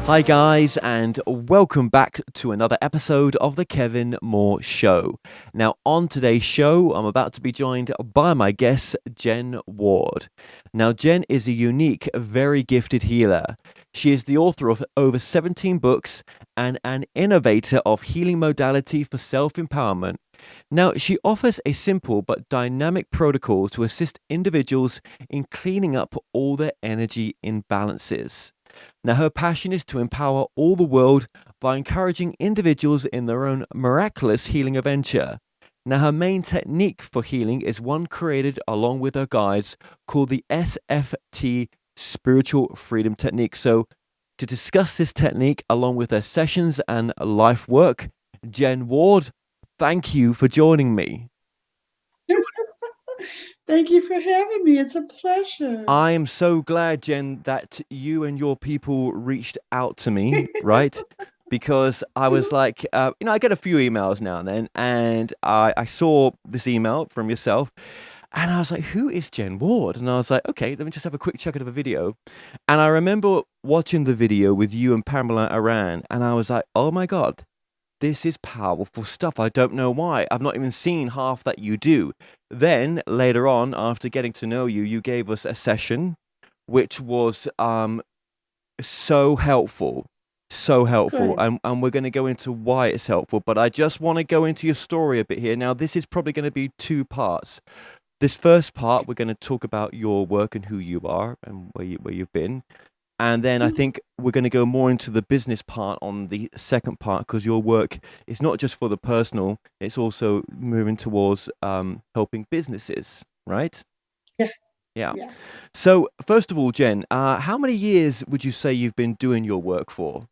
Hi, guys, and welcome back to another episode of The Kevin Moore Show. Now, on today's show, I'm about to be joined by my guest, Jen Ward. Now, Jen is a unique, very gifted healer. She is the author of over 17 books and an innovator of healing modality for self-empowerment. Now, she offers a simple but dynamic protocol to assist individuals in cleaning up all their energy imbalances. Now, her passion is to empower all the world by encouraging individuals in their own miraculous healing adventure. Now, her main technique for healing is one created along with her guides called the SFT Spiritual Freedom Technique. So, to discuss this technique along with her sessions and life work, Jen Ward, thank you for joining me. Thank you for having me. It's a pleasure. I am so glad, Jen, that you and your people reached out to me, right? Because I was like, I get a few emails now and then, and I saw this email from yourself, and I was like, who is Jen Ward? And I was like, okay, let me just have a quick check of a video. And I remember watching the video with you and Pamela Aran, and I was like, oh my God, this is powerful stuff. I don't know why. I've not even seen half that you do. Then later on, after getting to know you, you gave us a session which was so helpful. So helpful. Good. And we're going to go into why it's helpful. But I just want to go into your story a bit here. Now, this is probably going to be two parts. This first part, we're going to talk about your work and who you are and where you've been. And then I think we're going to go more into the business part on the second part, because your work is not just for the personal, it's also moving towards helping businesses, right? Yeah. Yeah. Yeah. So, first of all, Jen, how many years would you say you've been doing your work for?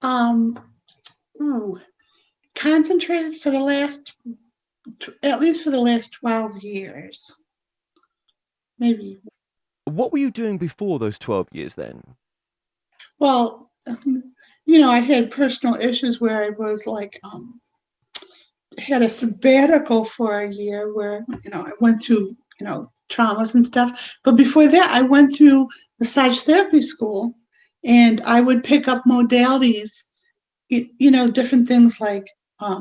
Um, ooh, Concentrated for the at least for the last 12 years. Maybe. What were you doing before those 12 years then? Well, I had personal issues where I was like, had a sabbatical for a year where, I went through, traumas and stuff. But before that, I went through massage therapy school, and I would pick up modalities, different things like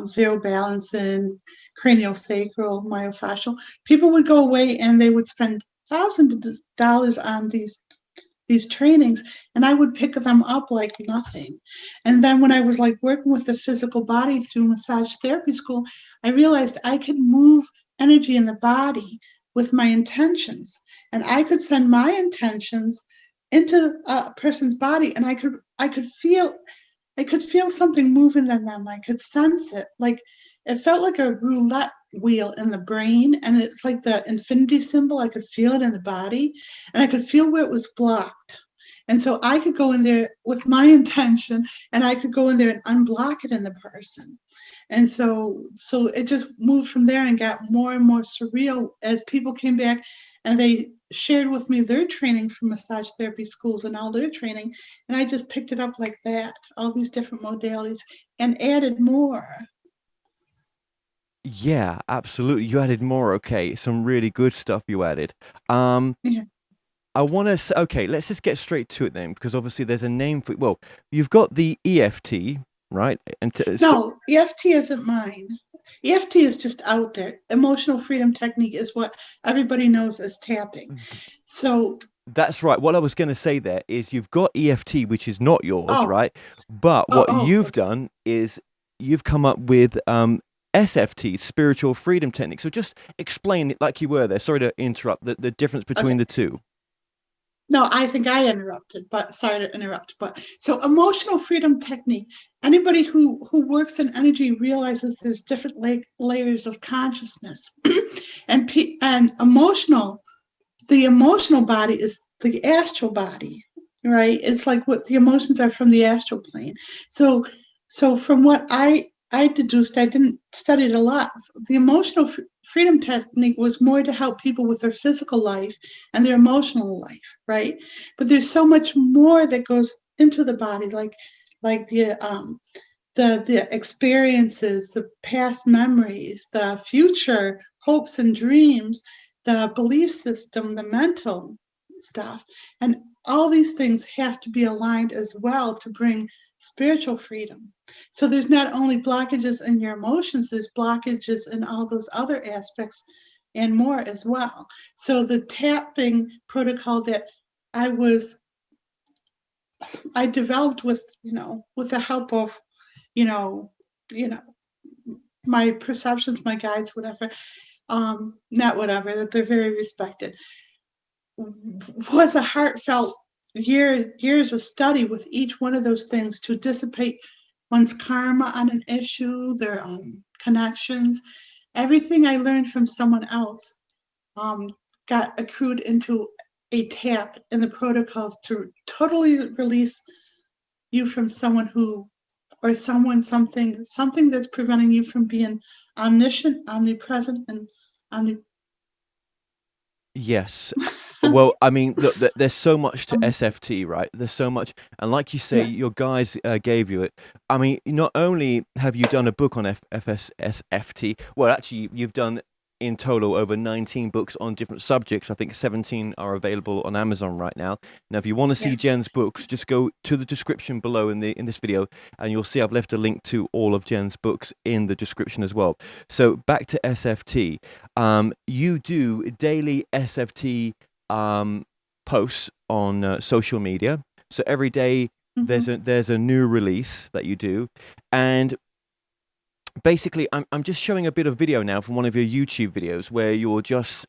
zero balance and craniosacral, myofascial. People would go away and they would spend thousands of dollars on these trainings, and I would pick them up like nothing. And then when I was like working with the physical body through massage therapy school, I realized I could move energy in the body with my intentions, and I could send my intentions into a person's body, and I could feel something moving in them. I could sense it. Like it felt like a roulette wheel in the brain, and it's like the infinity symbol. I could feel it in the body, and I could feel where it was blocked. And so I could go in there with my intention, and I could go in there and unblock it in the person. And so it just moved from there and got more and more surreal as people came back and they shared with me their training from massage therapy schools and all their training. And I just picked it up like that, all these different modalities, and added more. Yeah, absolutely. You added more. Okay, some really good stuff you added. Um, Yeah. I want to. Okay, let's just get straight to it then, because obviously there's a name for. Well, you've got the EFT, right? No, EFT isn't mine. EFT is just out there. Emotional freedom technique is what everybody knows as tapping. So, That's right. What I was going to say there is you've got EFT, which is not yours, oh, right? But oh, what oh, you've done is you've come up with SFT, spiritual freedom technique. So just explain it like you were there. Sorry to interrupt. The difference between okay. the two. No, I think I interrupted, but sorry to interrupt. But so emotional freedom technique. Anybody who works in energy realizes there's different layers of consciousness, and the emotional body is the astral body, right? It's like what the emotions are from the astral plane. So, so from what I deduced, I didn't study it a lot. The emotional freedom technique was more to help people with their physical life and their emotional life, right? But there's so much more that goes into the body, like the experiences, the past memories, the future hopes and dreams, the belief system, the mental stuff. And all these things have to be aligned as well to bring spiritual freedom. So there's not only blockages in your emotions, there's blockages in all those other aspects and more as well. So the tapping protocol that I developed with, with the help of, you know, you know, my perceptions, my guides, whatever, not whatever, that they're very respected, was a heartfelt years of study with each one of those things to dissipate one's karma on an issue, their connections. Everything I learned from someone else got accrued into a tap in the protocols to totally release you from someone who, or someone, something that's preventing you from being omniscient, omnipresent, and omni. Yes. Well, I mean, look, there's so much to Um, SFT, right? There's so much, and like you say, yeah. your guys gave you it. I mean, not only have you done a book on FSSFT, well, actually, you've done in total over 19 books on different subjects. I think 17 are available on Amazon right now. Now, if you want to Yeah. see Jen's books, just go to the description below in this video, and you'll see I've left a link to all of Jen's books in the description as well. So back to SFT. You do daily SFT posts on social media. So every day Mm-hmm. there's a new release that you do, and basically I'm just showing a bit of video now from one of your YouTube videos where you're just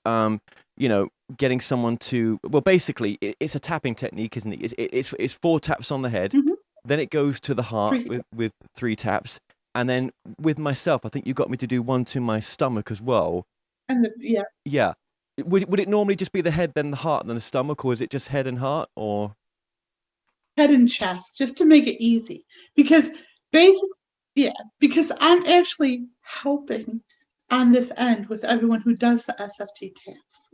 getting someone to, well, basically it's a tapping technique, isn't it? It's 4 taps on the head, Mm-hmm. then it goes to the heart Three. with 3 taps, and then with myself I think you got me to do one to my stomach as well. And yeah, Yeah. Would it normally just be the head, then the heart, then the stomach, or is it just head and heart, or? head and chest, just to make it easy. Because basically, yeah, because I'm actually helping on this end with everyone who does the SFT taps.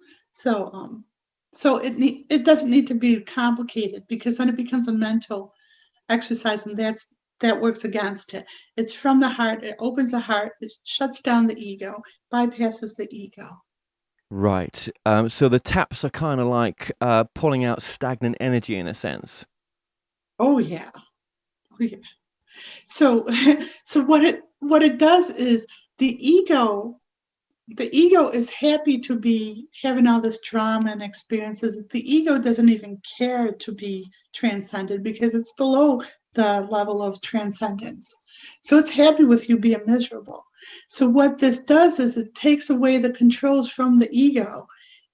So it doesn't need to be complicated, because then it becomes a mental exercise, and that works against it. It's from the heart. It opens the heart. It shuts down the ego, bypasses the ego. Right. So the taps are kind of like pulling out stagnant energy in a sense. Oh yeah, oh yeah. So so what it does is the ego the ego is happy to be having all this drama and experiences. The ego doesn't even care to be transcended, because it's below the level of transcendence. So it's happy with you being miserable. So what this does is it takes away the controls from the ego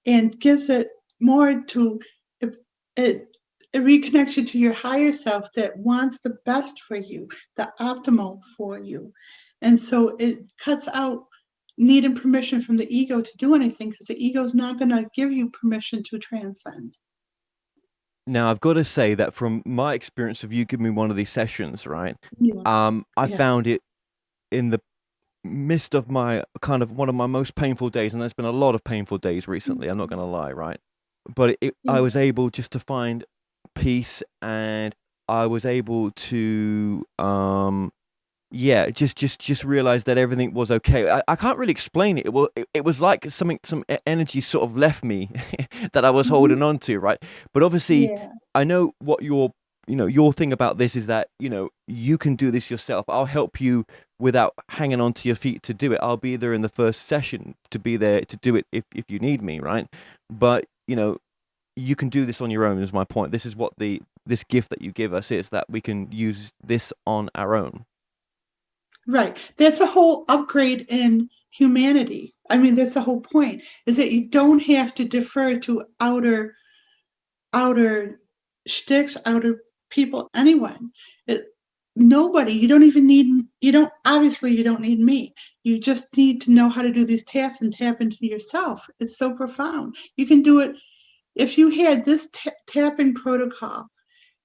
and gives it more to it, it it reconnects you to your higher self that wants the best for you, the optimal for you. And so it cuts out needing permission from the ego to do anything, because the ego is not going to give you permission to transcend. Now, I've got to say that from my experience of you giving me one of these sessions, right? Yeah, I yeah. found it in the midst of my kind of one of my most painful days, and there's been a lot of painful days recently. I'm not going to lie, right? But I was Yeah. able just to find peace, and I was able to yeah, just realized that everything was okay. I can't really explain it. It was like some energy sort of left me that I was Mhm. holding on to, right? But obviously, Yeah. I know what your thing about this is, that you can do this yourself. I'll help you without hanging on to your feet to do it. I'll be there in the first session to be there to do it if you need me, right? But you can do this on your own, is my point. This is what this gift that you give us is, that we can use this on our own. Right. That's a whole upgrade in humanity. I mean, that's the whole point, is that you don't have to defer to outer shticks, outer people, anyone. It, Nobody. You don't need me. You just need to know how to do these tasks and tap into yourself. It's so profound. You can do it. If you had this tapping protocol,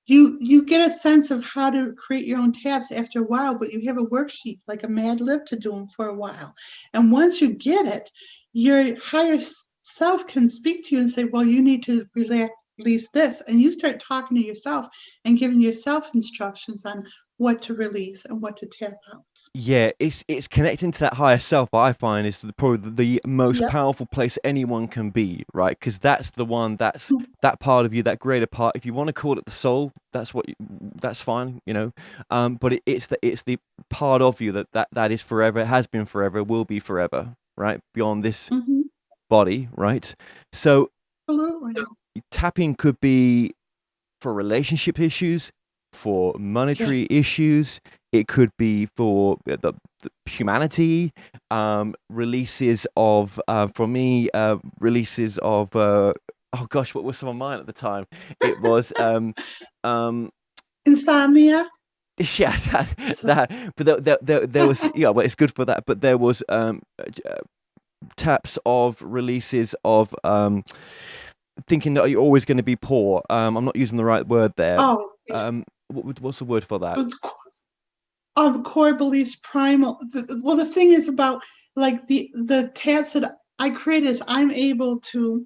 you get a sense of how to create your own tabs after a while, but you have a worksheet like a Mad Lib to do them for a while. And once you get it, your higher self can speak to you and say, well, you need to relax, release this. And you start talking to yourself and giving yourself instructions on what to release and what to tap out. Yeah, it's connecting to that higher self. I find is probably the most Yep. powerful place anyone can be, right? Because that's the one that's that part of you, that greater part. If you want to call it the soul, that's fine, you know. But it's the part of you that is forever, has been forever, will be forever, right? Beyond this Mm-hmm. body, right? So Absolutely. tapping could be for relationship issues, for monetary Yes. issues. It could be for the humanity, releases of, for me, releases of, oh gosh, what was some of mine at the time? It was, um, Insomnia. yeah, So, but there was, yeah, well, it's good for that, but there was, taps of releases of, thinking that you're always going to be poor. I'm not using the right word there. oh, yeah. What's the word for that? Core beliefs, primal. Well, the thing is about like the taps that I created is I'm able to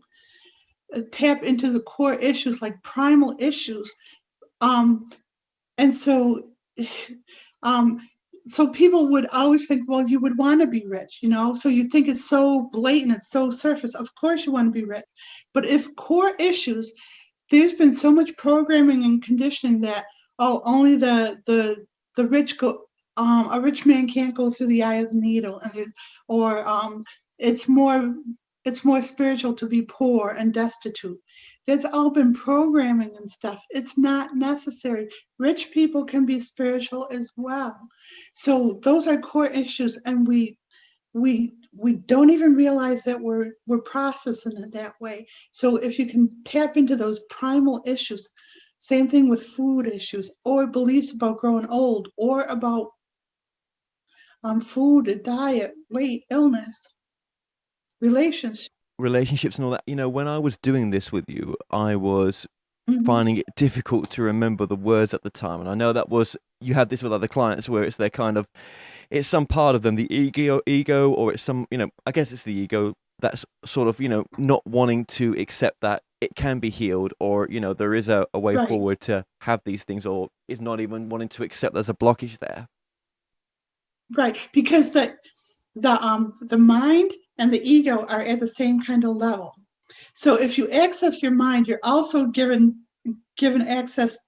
tap into the core issues, like primal issues. Um, and so, um, so people would always think, well, you would want to be rich, you know. So you think it's so blatant, it's so surface. Of course, you want to be rich, but if core issues, there's been so much programming and conditioning that only the rich go. A rich man can't go through the eye of the needle, or it's more it's more spiritual to be poor and destitute. That's all been programming and stuff. It's not necessary. Rich people can be spiritual as well. So those are core issues, and we don't even realize that we're processing it that way. So if you can tap into those primal issues, same thing with food issues or beliefs about growing old or about food, diet, weight, illness, relationships. Relationships and all that. You know, when I was doing this with you, I was Mhm. finding it difficult to remember the words at the time. And I know that was, you have this with other clients where it's their kind of, it's some part of them, the ego, or it's some, I guess it's the ego that's sort of, not wanting to accept that it can be healed, or, there is a way Right, forward to have these things, or is not even wanting to accept there's a blockage there. right. Because the mind and the ego are at the same kind of level. So if you access your mind, you're also given access.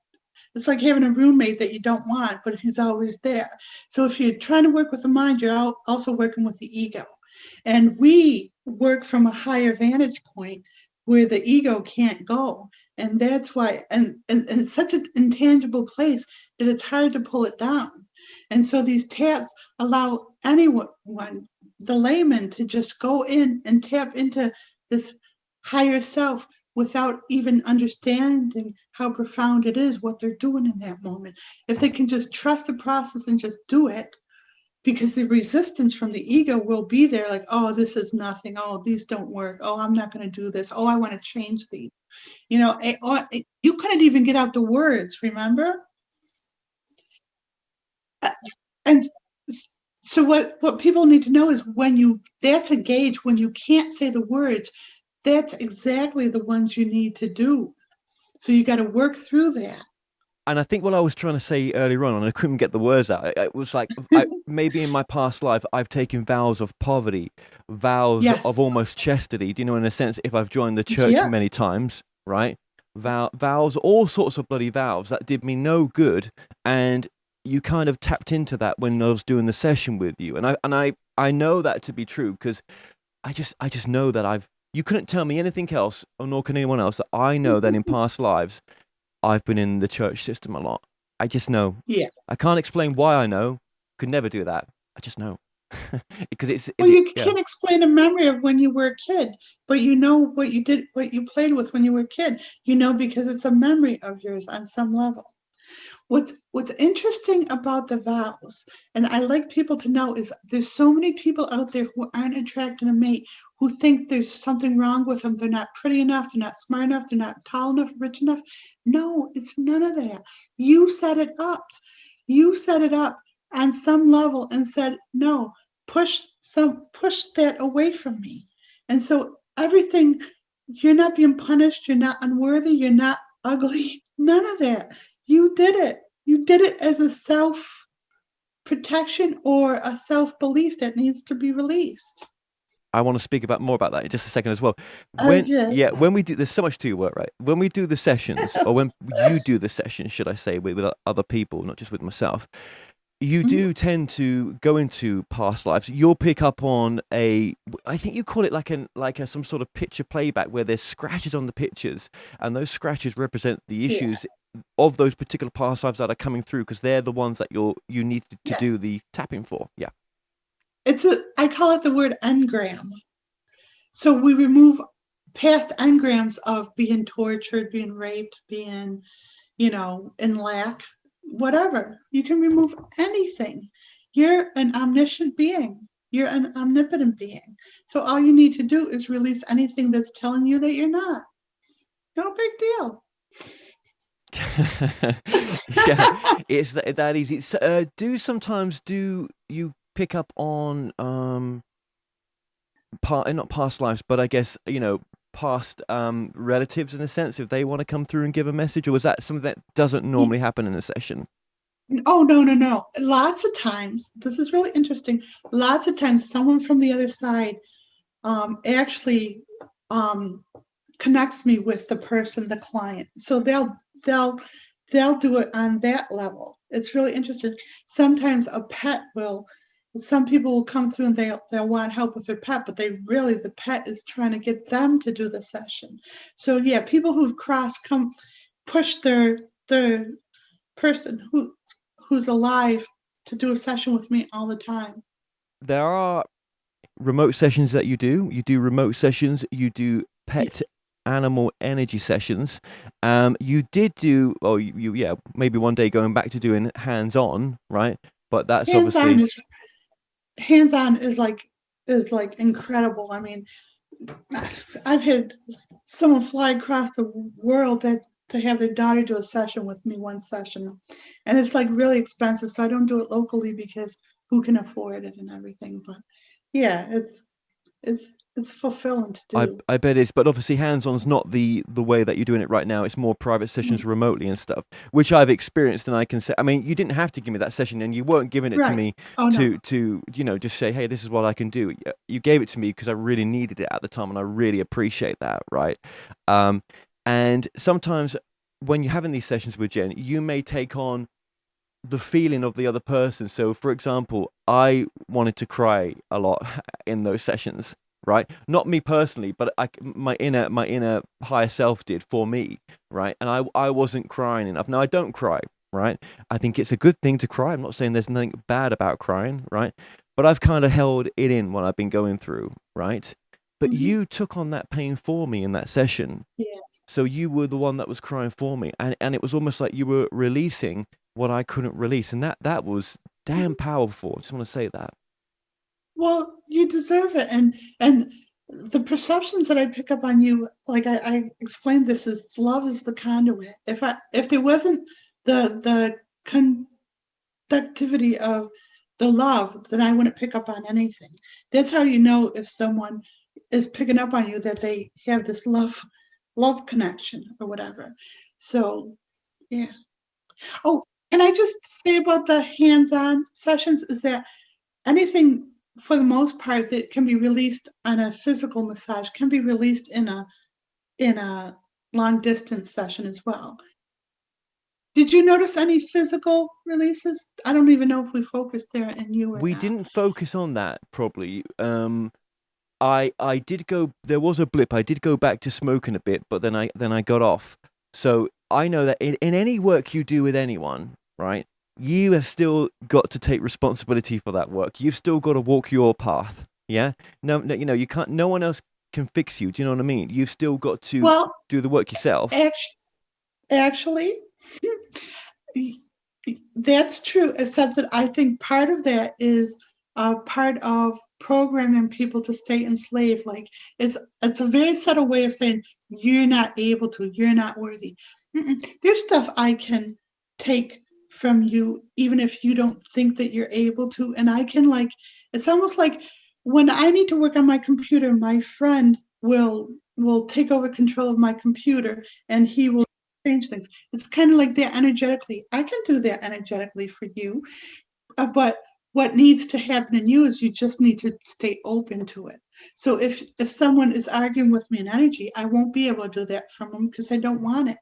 It's like having a roommate that you don't want, but he's always there. So if you're trying to work with the mind, you're also working with the ego. And we work from a higher vantage point where the ego can't go. And that's why, and it's such an intangible place that it's hard to pull it down. And so these taps allow anyone, the layman, to just go in and tap into this higher self without even understanding how profound it is, what they're doing in that moment. If they can just trust the process and just do it, because the resistance from the ego will be there, like, oh, this is nothing. Oh, these don't work. Oh, I'm not going to do this. Oh, I want to change these. You couldn't even get out the words, remember? And so what people need to know is that's a gauge when you can't say the words, that's exactly the ones you need to do. So you got to work through that. And I think what I was trying to say earlier on, and I couldn't get the words out, it was like, maybe in my past life, I've taken vows of poverty, vows of Yes. almost chastity. Do you know, in a sense, if I've joined the church Yeah. many times, right? Vows, all sorts of bloody vows that did me no good. And you kind of tapped into that when I was doing the session with you. And I know that to be true, because I just know that you couldn't tell me anything else, or nor can anyone else, that I know that in past lives, I've been in the church system a lot. I just know. Yeah. I can't explain why I know. Could never do that. I just know. Because Well, you yeah. can't explain a memory of when you were a kid, but you know what you did, what you played with when you were a kid. You know because it's a memory of yours on some level. What's interesting about the vows, and I like people to know, is there's so many people out there who aren't attracting a mate, who think there's something wrong with them. They're not pretty enough, they're not smart enough, they're not tall enough, rich enough. No, it's none of that. You set it up. You set it up on some level and said, no, push that away from me. And so everything you're not being punished. You're not unworthy. You're not ugly. None of that. You did it. You did it as a self protection or a self belief that needs to be released. I want to speak about more about that in just a second as well. Yes. When we do, there's so much to your work, right? When we do the sessions, or when you do the sessions, should I say, with other people, not just with myself, you Mhm. do tend to go into past lives. You'll pick up on I think you call it some sort of picture playback where there's scratches on the pictures, and those scratches represent the Yeah. issues of those particular past lives that are coming through, because they're the ones that you need to do Yes. the tapping for. Yeah. I call it the word engram. So we remove past engrams of being tortured, being raped, being, in lack, whatever. You can remove anything. You're an omniscient being. You're an omnipotent being. So all you need to do is release anything that's telling you that you're not. No big deal. Yeah, it's that easy. Do you pick up on not past lives, but I guess past relatives in a sense, if they want to come through and give a message, or is that something that doesn't normally happen in a session? Oh, no, no, no. Lots of times, this is really interesting. Lots of times, someone from the other side actually connects me with the person, the client. So they'll do it on that level. It's really interesting. Sometimes a pet will. Some people will come through and they'll want help with their pet, but the pet is trying to get them to do the session. So yeah, people who've crossed come push their person who's alive to do a session with me all the time. There are remote sessions that you do. You do remote sessions. You do Yeah. pet animal energy sessions. You did do, oh, yeah, maybe one day going back to doing hands on, right? But that's Hands on obviously is hands on is like incredible. I mean, I've had someone fly across the world to have their daughter do a session with me, one session, and it's like really expensive. So I don't do it locally because who can afford it and everything. But yeah, it's fulfilling to do. I bet it's, but obviously hands-on's not the way that you're doing it right now. It's more private sessions remotely and stuff, which I've experienced, and I can say, I mean, you didn't have to give me that session, and you weren't giving it to Right. me Oh no. to just say, hey, this is what I can do. You gave it to me because I really needed it at the time, and I really appreciate that, right? And sometimes when you're having these sessions with Jen, you may take on the feeling of the other person. So, for example, I wanted to cry a lot in those sessions, right? Not me personally, but my inner higher self did for me, right? And I wasn't crying enough. Now I don't cry, right? I think it's a good thing to cry. I'm not saying there's nothing bad about crying, right? But I've kind of held it in what I've been going through, right? But Mm-hmm. you took on that pain for me in that session. Yeah. So you were the one that was crying for me, and it was almost like you were releasing what I couldn't release, and that was damn powerful. I just want to say that. Well, you deserve it, and the perceptions that I pick up on you, like I explained this, is love is the conduit. If there wasn't the conductivity of the love, then I wouldn't pick up on anything. That's how you know if someone is picking up on you, that they have this love connection or whatever. So yeah. Oh, can I just say about the hands-on sessions is that anything for the most part that can be released on a physical massage can be released in a long distance session as well. Did you notice any physical releases? I don't even know if we focused there in you or We not. didn't focus on that probably. I did go. There was a blip. I did go back to smoking a bit, but then I got off. So I know that in any work you do with anyone, right? You have still got to take responsibility for that work. You've still got to walk your path. Yeah. No, no, you can't. No one else can fix you. Do you know what I mean? You've still got to Well, do the work yourself. actually, that's true, except that I think part of that is part of programming people to stay enslaved. Like it's a very subtle way of saying you're not able to, you're not worthy. There's stuff I can take from you, even if you don't think that you're able to, and I can it's almost like when I need to work on my computer, my friend will will take over control of my computer and he will change things. It's kind of like that energetically. I can do that energetically for you, but what needs to happen in you is you just need to stay open to it. So if someone is arguing with me in energy, I won't be able to do that from them because I don't want it.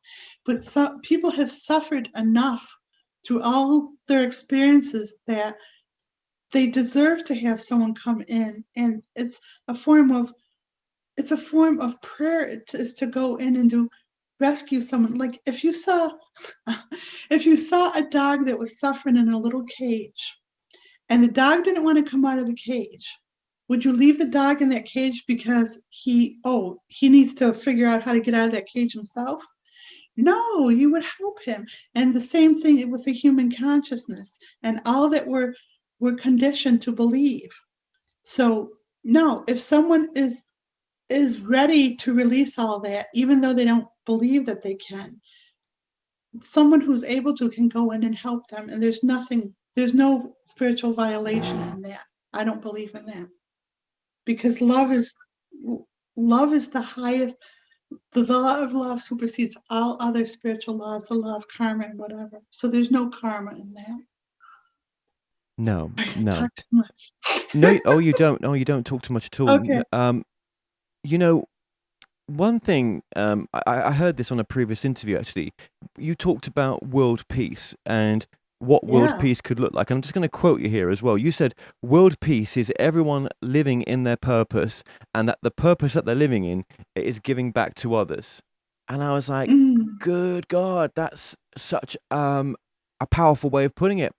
But some people have suffered enough through all their experiences that they deserve to have someone come in, and a form of it's a form of prayer is to go in and do rescue someone. Like if you saw if you saw a dog that was suffering in a little cage and the dog didn't want to come out of the cage, would you leave the dog in that cage because he needs to figure out how to get out of that cage himself? No, you would help him. And the same thing with the human consciousness and all that we're conditioned to believe. So no, if someone is ready to release all that, even though they don't believe that they can, someone who's able to can go in and help them. And there's no spiritual violation in that. I don't believe in that, because love is the highest. The law of love supersedes all other spiritual laws, the law of karma and whatever. So there's no karma in that. No, I no, talk too much. no. Oh, you don't. No, you don't talk too much at all. Okay. You know, one thing, I heard this on a previous interview actually. You talked about world peace and what world Yeah. peace could look like. And I'm just going to quote you here as well. You said, world peace is everyone living in their purpose, and that the purpose that they're living in is giving back to others. And I was like, Mm. good God, that's such a powerful way of putting it.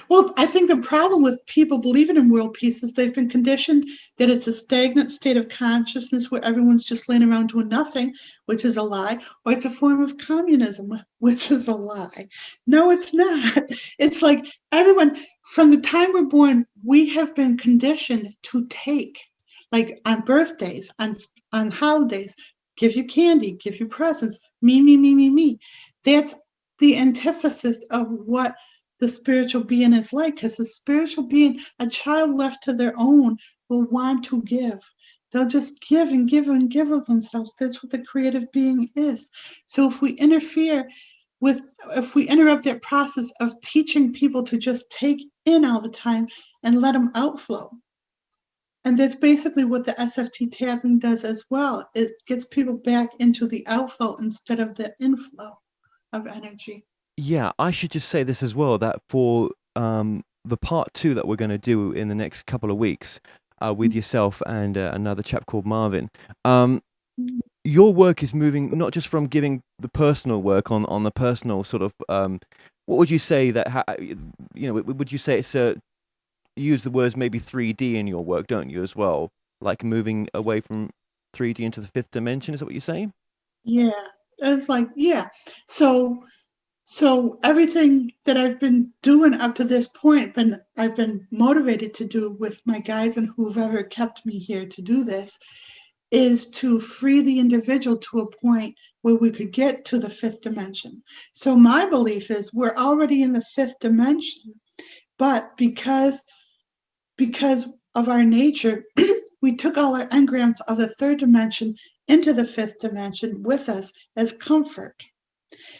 Well, I think the problem with people believing in world peace is they've been conditioned that it's a stagnant state of consciousness where everyone's just laying around doing nothing, which is a lie, or it's a form of communism, which is a lie. No, it's not. It's like everyone, from the time we're born, we have been conditioned to take, like on birthdays, on holidays, give you candy, give you presents, me, me, me, me, me. That's the antithesis of what the spiritual being is like, because the spiritual being, a child left to their own, will want to give. They'll just give and give and give of themselves. That's what the creative being is. So if we interrupt that process of teaching people to just take in all the time and let them outflow, and that's basically what the SFT tapping does as well. It gets people back into the outflow instead of the inflow of energy. Yeah, I should just say this as well, that for the part 2 that we're going to do in the next couple of weeks with yourself and another chap called Marvin, your work is moving not just from giving the personal work on the personal sort of, what would you say that, would you say it's you use the words maybe 3D in your work, don't you, as well? Like moving away from 3D into the 5th dimension, is that what you're saying? Yeah, it's like, yeah. So everything that I've been doing up to this point, I've been motivated to do with my guides and whoever kept me here to do this, is to free the individual to a point where we could get to the 5th dimension. So my belief is we're already in the 5th dimension, but because of our nature, we took all our engrams of the 3rd dimension into the 5th dimension with us as comfort.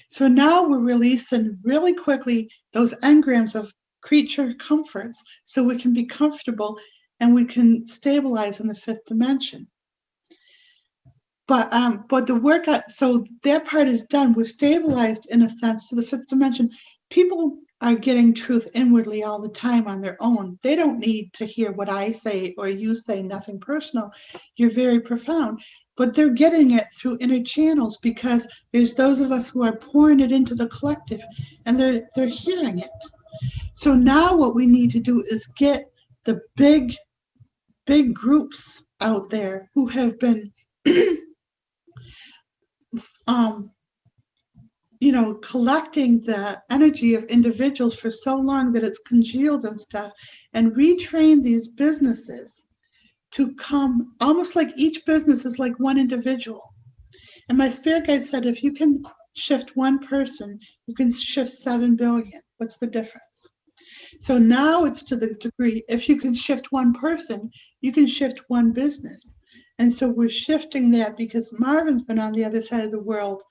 So now we're releasing really quickly those engrams of creature comforts so we can be comfortable and we can stabilize in the 5th dimension. But the work, so that part is done. We're stabilized in a sense to the 5th dimension. People are getting truth inwardly all the time on their own. They don't need to hear what I say or you say, nothing personal. You're very profound. But they're getting it through inner channels because there's those of us who are pouring it into the collective and they're hearing it. So now what we need to do is get the big groups out there who have been collecting the energy of individuals for so long that it's congealed and stuff, and retrain these businesses to come almost like each business is like one individual. And my spirit guide said, if you can shift one person, you can shift 7 billion. What's the difference? So now it's to the degree, if you can shift one person, you can shift one business. And so we're shifting that because Marvin's been on the other side of the world,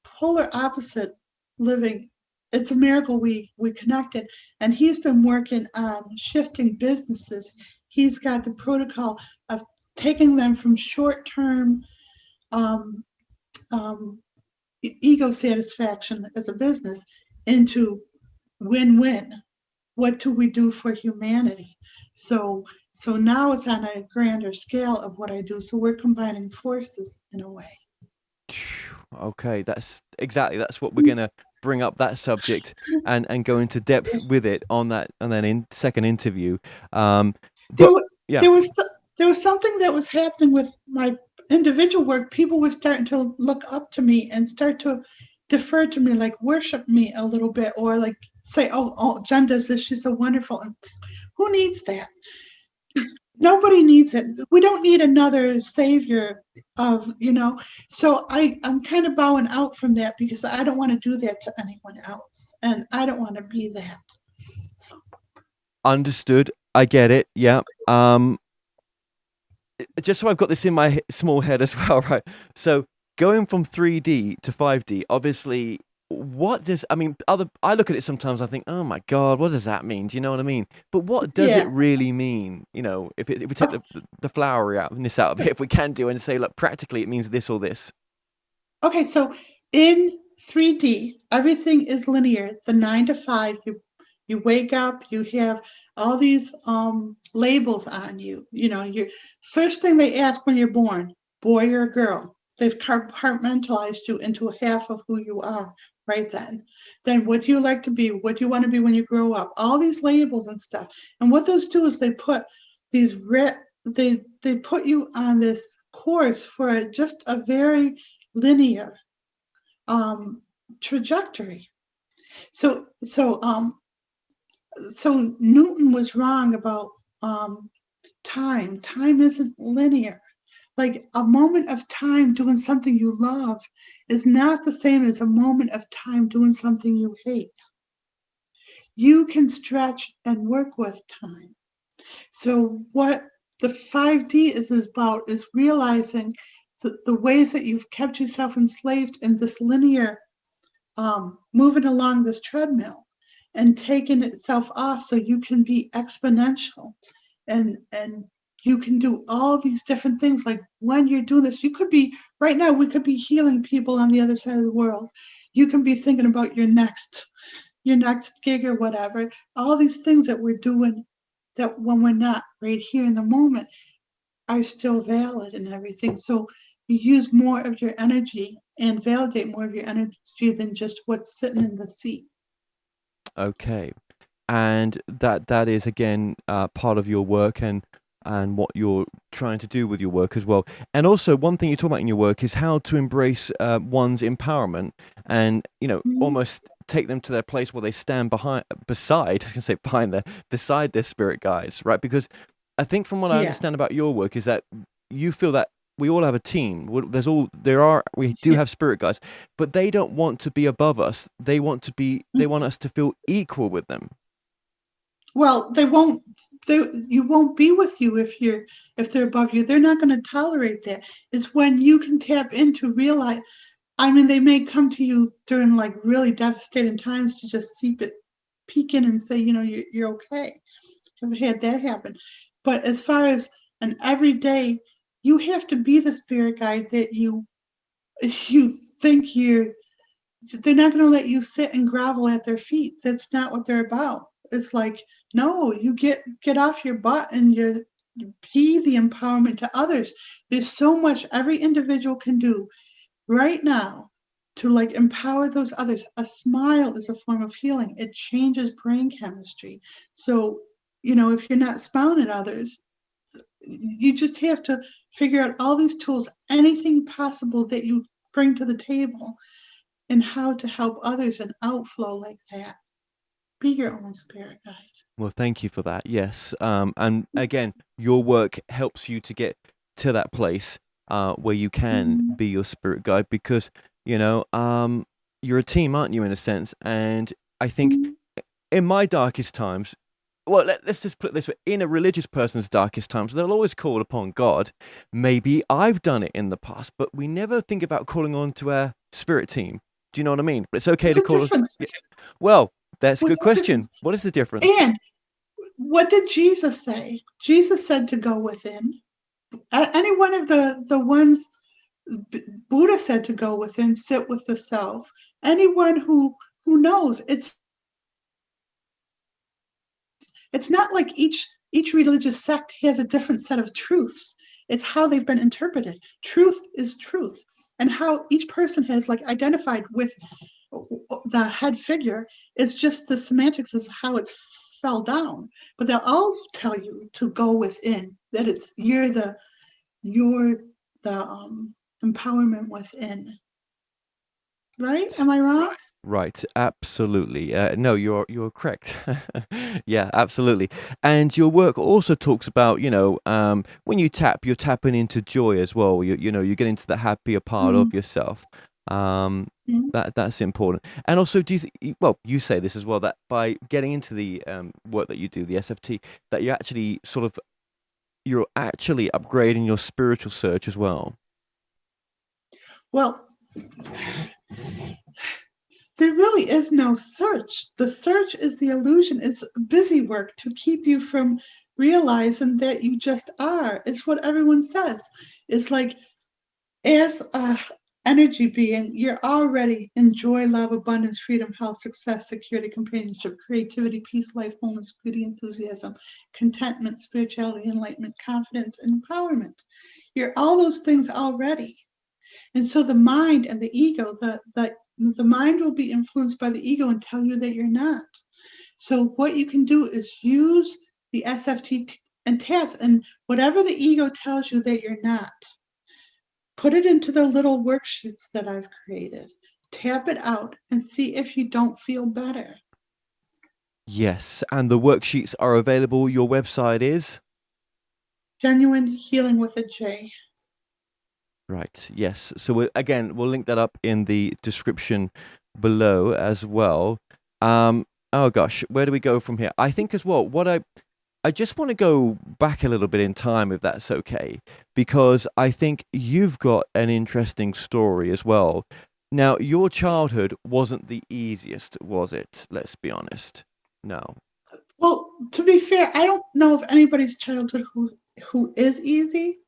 polar opposite living. It's a miracle we connected. And he's been working on shifting businesses. He's got the protocol of taking them from short-term um, um, ego satisfaction as a business into win-win. What do we do for humanity? So now it's on a grander scale of what I do. So we're combining forces in a way. Okay, that's what we're gonna bring up, that subject, and go into depth with it on that, and then in second interview. There, But yeah, there was there was something that was happening with my individual work. People were starting to look up to me and start to defer to me, like worship me a little bit, or like say, "Oh, Jen does this. She's so wonderful." And who needs that? Nobody needs it. We don't need another savior of. So I'm kind of bowing out from that because I don't want to do that to anyone else, and I don't want to be that. So. understood. I get it. Yeah. Just so I've got this in my small head as well, right? So going from 3D to 5D, obviously, what does I mean? I look at it sometimes. I think, oh my god, what does that mean? Do you know what I mean? But what does it Yeah. really mean? If we take the flowery outness out of it, if we can do and say, look, practically, it means this or this. Okay, so in 3D, everything is linear. The 9 to 5, you wake up, you have all these labels on you. Your first thing they ask when you're born, boy or girl. They've compartmentalized you into half of who you are right then. Then what do you like to be? What do you want to be when you grow up? All these labels and stuff. And what those do is they put these they put you on this course for just a very linear trajectory. So Newton was wrong about time. Time isn't linear. Like a moment of time doing something you love is not the same as a moment of time doing something you hate. You can stretch and work with time. So what the 5D is about is realizing the ways that you've kept yourself enslaved in this linear moving along this treadmill and taking itself off so you can be exponential and you can do all these different things. Like when you're doing this, you could be right now, we could be healing people on the other side of the world. You can be thinking about your next gig or whatever. All these things that we're doing that when we're not right here in the moment are still valid and everything. So you use more of your energy and validate more of your energy than just what's sitting in the seat. Okay, and that is again part of your work and what you're trying to do with your work as well. And also, one thing you talk about in your work is how to embrace one's empowerment and Mhm. almost take them to their place where they stand beside. I was gonna say behind there, beside their spirit guides, right? Because I think from what I Yeah. understand about your work is that you feel that we all have a team. We do Yeah. have spirit guides, but they don't want to be above us. They want us to feel equal with them. Well, you won't be with you if they're above you. They're not going to tolerate that. It's when you can tap into realize. I mean, they may come to you during like really devastating times to just peek in and say, you're okay. I've had that happen. But as far as an everyday, you have to be the spirit guide that you think they're not going to let you sit and grovel at their feet. That's not what they're about. It's like, no, you get off your butt and you be the empowerment to others. There's so much every individual can do right now to like empower those others. A smile is a form of healing. It changes brain chemistry. So, if you're not smiling at others, you just have to figure out all these tools, anything possible that you bring to the table, and how to help others and outflow like that. Be your own spirit guide. Well, thank you for that. Yes. And again, your work helps you to get to that place where you can Mhm. be your spirit guide because, you're a team, aren't you, in a sense? And I think Mhm. in my darkest times, well, let's just put it this way: in a religious person's darkest times, they'll always call upon God. Maybe I've done it in the past, but we never think about calling on to our spirit team. Do you know what I mean? But it's okay What's to the call. difference? Yeah. Well, that's a good What's the question. difference? What is the difference? And what did Jesus say? Jesus said to go within. Any one of the ones Buddha said to go within, sit with the self. Anyone who knows, it's not like each religious sect has a different set of truths. It's how they've been interpreted. Truth is truth, and how each person has like identified with the head figure is just the semantics is how it's fell down. But they'll all tell you to go within. That it's you're the empowerment within. Right? Am I wrong? Right, absolutely. No, you're correct. Yeah, absolutely. And your work also talks about, when you tap, you're tapping into joy as well. You get into the happier part of Mm-hmm. yourself. That's important. And also, well, you say this as well, that by getting into the work that you do, the SFT, that you're actually upgrading your spiritual search as well. Well, there really is no search. The search is the illusion. It's busy work to keep you from realizing that you just are. It's what everyone says. It's like, as a energy being, you're already in joy, love, abundance, freedom, health, success, security, companionship, creativity, peace, life, wholeness, beauty, enthusiasm, contentment, spirituality, enlightenment, confidence, and empowerment. You're all those things already. And so the mind and the ego, the mind will be influenced by the ego and tell you that you're not. So what you can do is use the SFT and taps, and whatever the ego tells you that you're not, put it into the little worksheets that I've created. Tap it out and see if you don't feel better. Yes, and the worksheets are available. Your website is? Genuine Healing with a J. Right, yes. So we'll link that up in the description below as well. Oh gosh, where do we go from here? I think as well, I just want to go back a little bit in time, if that's okay, because I think you've got an interesting story as well. Now, your childhood wasn't the easiest, was it? Let's be honest. No. Well, to be fair, I don't know of anybody's childhood who is easy.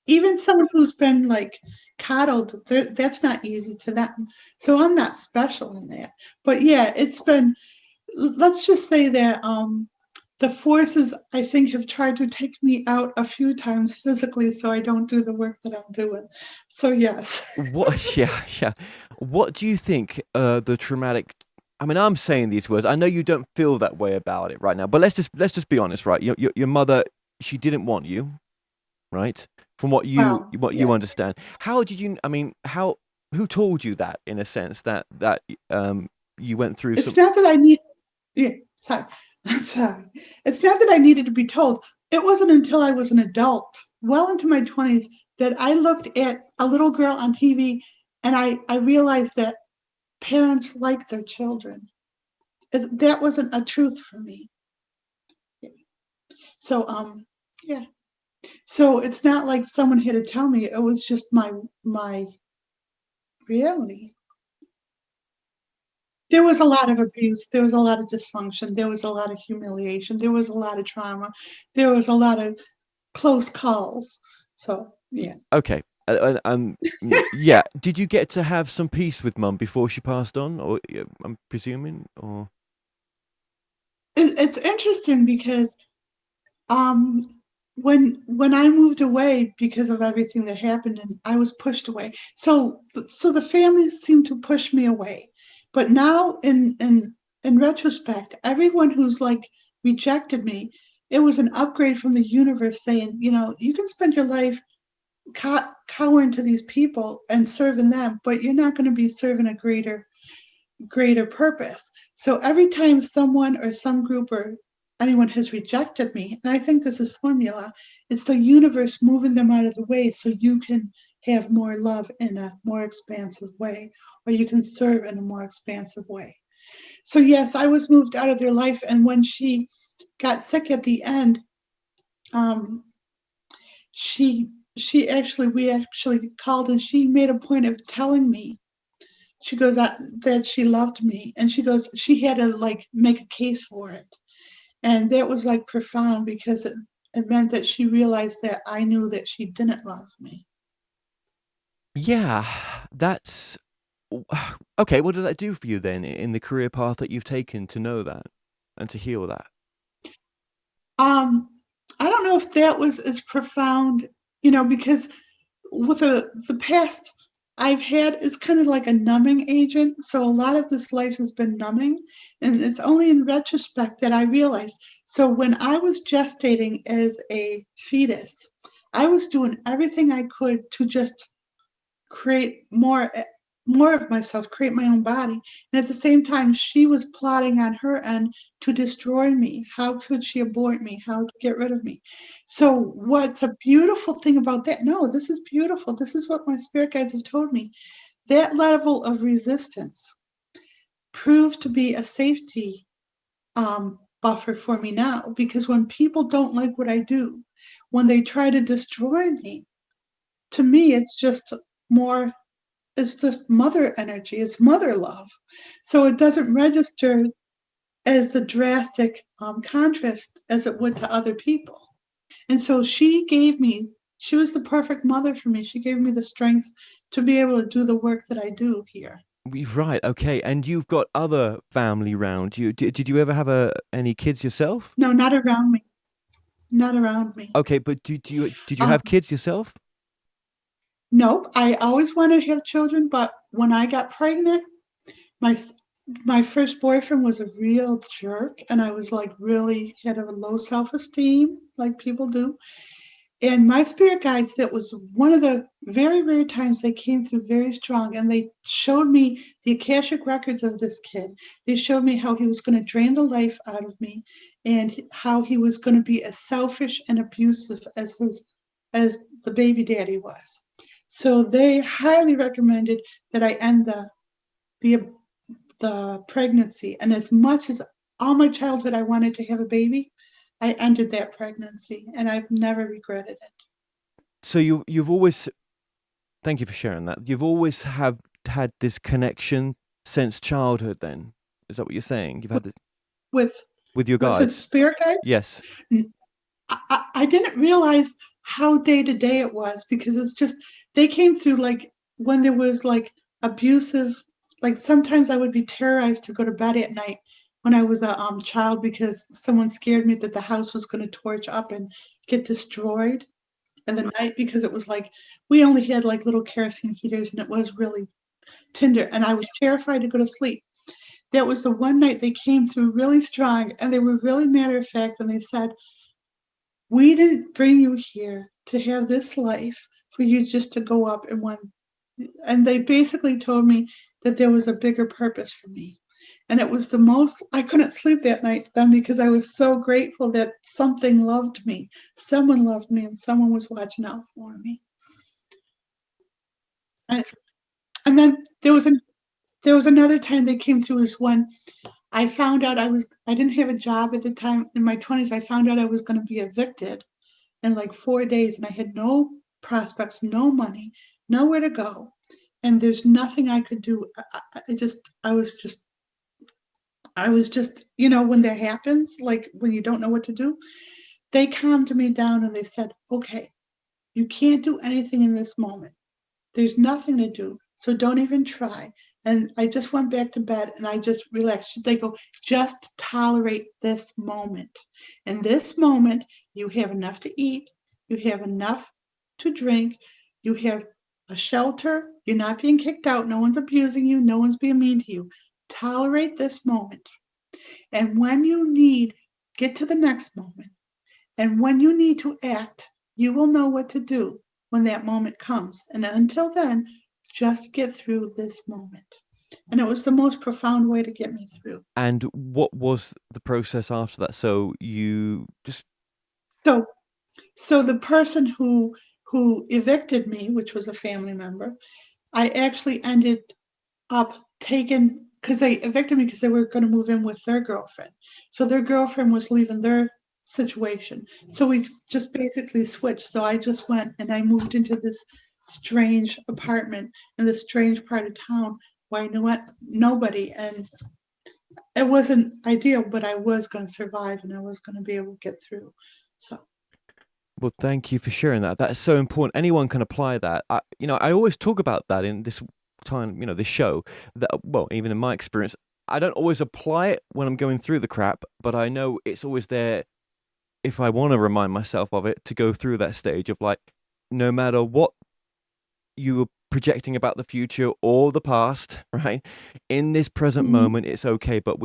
Even someone who's been like coddled, that's not easy to them. So I'm not special in that. But yeah, it's been. Let's just say that the forces, I think, have tried to take me out a few times physically, so I don't do the work that I'm doing. So yes. What? Yeah, yeah. What do you think? The traumatic. I mean, I'm saying these words. I know you don't feel that way about it right now, but let's just be honest, right? Your mother, she didn't want you, right? From what Wow. Yeah. you understand. How did you? I mean, how? Who told you that? In a sense, that you went through It's some. not that I need. Yeah. Sorry. I'm sorry. It's not that I needed to be told. It wasn't until I was an adult, well into my 20s, that I looked at a little girl on TV and I realized that parents like their children. That wasn't a truth for me. So yeah. So it's not like someone had to tell me. It was just my reality. There was a lot of abuse. There was a lot of dysfunction. There was a lot of humiliation. There was a lot of trauma. There was a lot of close calls. So yeah. Okay. Yeah. Did you get to have some peace with mum before she passed on, or I'm presuming, or? It's interesting because um when I moved away because of everything that happened, and I was pushed away. So the families seemed to push me away. But now in retrospect, everyone who's like rejected me, it was an upgrade from the universe saying, you can spend your life cowering to these people and serving them, but you're not going to be serving a greater purpose. So every time someone or some group or anyone has rejected me, and I think this is formula, it's the universe moving them out of the way so you can have more love in a more expansive way, or you can serve in a more expansive way. So yes, I was moved out of their life, and when she got sick at the end, um, she we actually called, and she made a point of telling me, she goes, that she loved me, and she goes, she had to like make a case for it. And that was like profound, because it meant that she realized that I knew that she didn't love me. Yeah, that's okay. What did that do for you then in the career path that you've taken to know that and to heal that? Um, I don't know if that was as profound, because with the past I've had is kind of like a numbing agent. So a lot of this life has been numbing, and it's only in retrospect that I realized. So when I was gestating as a fetus, I was doing everything I could to just create more of myself, create my own body. And at the same time, she was plotting on her end to destroy me. How could she abort me? How to get rid of me? So what's a beautiful thing about that? No, this is beautiful. This is what my spirit guides have told me. That level of resistance proved to be a safety buffer for me now, because when people don't like what I do, when they try to destroy me, to me, more it's just mother energy, it's mother love. So it doesn't register as the drastic contrast as it would to other people. And so she was the perfect mother for me. She gave me the strength to be able to do the work that I do here. Right. Okay. And you've got other family around you. Did you ever have any kids yourself? No, not around me. Not around me. Okay, but did you Um, have kids yourself? nope. I always wanted to have children, but when I got pregnant, my my first boyfriend was a real jerk, and I was like really had a low self-esteem, like people do. And my spirit guides, that was one of the very rare times they came through very strong, and they showed me the Akashic records of this kid. They showed me how he was going to drain the life out of me, and how he was going to be as selfish and abusive as the baby daddy was. So they highly recommended that I end the the pregnancy. And as much as all my childhood I wanted to have a baby, I ended that pregnancy, and I've never regretted it. So you've always thank you for sharing that. You've always have had this connection since childhood. Then is that what you're saying? You've had this With with your with the guides. spirit guides, Yes. I didn't realize how day to day it was, because it's just they came through like when there was like abusive. Like sometimes I would be terrorized to go to bed at night when I was a child, because someone scared me that the house was going to torch up and get destroyed in the night, because it was like we only had like little kerosene heaters, and it was really tinder, and I was terrified to go to sleep. That was the one night they came through really strong, and they were really matter of fact, and they said, we didn't bring you here to have this life for you just to go up in one. And they basically told me that there was a bigger purpose for me. And it was the most, I couldn't sleep that night then, because I was so grateful that something loved me, someone loved me, and someone was watching out for me. And, and then there was another time they came through, is when I found out I didn't have a job at the time in my 20s. I found out I was going to be evicted in like 4 days, and I had no prospects, no money, nowhere to go, and there's nothing I could do. I was just, when that happens, like when you don't know what to do, they calmed me down, and they said, okay, you can't do anything in this moment. There's nothing to do, so don't even try. And I just went back to bed, and I just relaxed. They go, just tolerate this moment. In this moment, you have enough to eat, you have enough to drink, you have a shelter, you're not being kicked out, no one's abusing you, no one's being mean to you. Tolerate this moment. And when you need, get to the next moment. And when you need to act, you will know what to do when that moment comes. And until then, just get through this moment. And it was the most profound way to get me through. And what was the process after that? So you just So, so the person who evicted me, which was a family member, I actually ended up taking because they evicted me because they were going to move in with their girlfriend. So their girlfriend was leaving their situation. So we just basically switched. So I just went and I moved into this strange apartment in this strange part of town where I knew nobody. And it wasn't ideal, but I was going to survive and I was going to be able to get through. So, Well, thank you for sharing that. That's so important. Anyone can apply that. I always talk about that in this time, this show. That, well, even in my experience, I don't always apply it when I'm going through the crap, but I know it's always there if I want to remind myself of it, to go through that stage of like, no matter what you are projecting about the future or the past, right? In this present moment, it's okay. But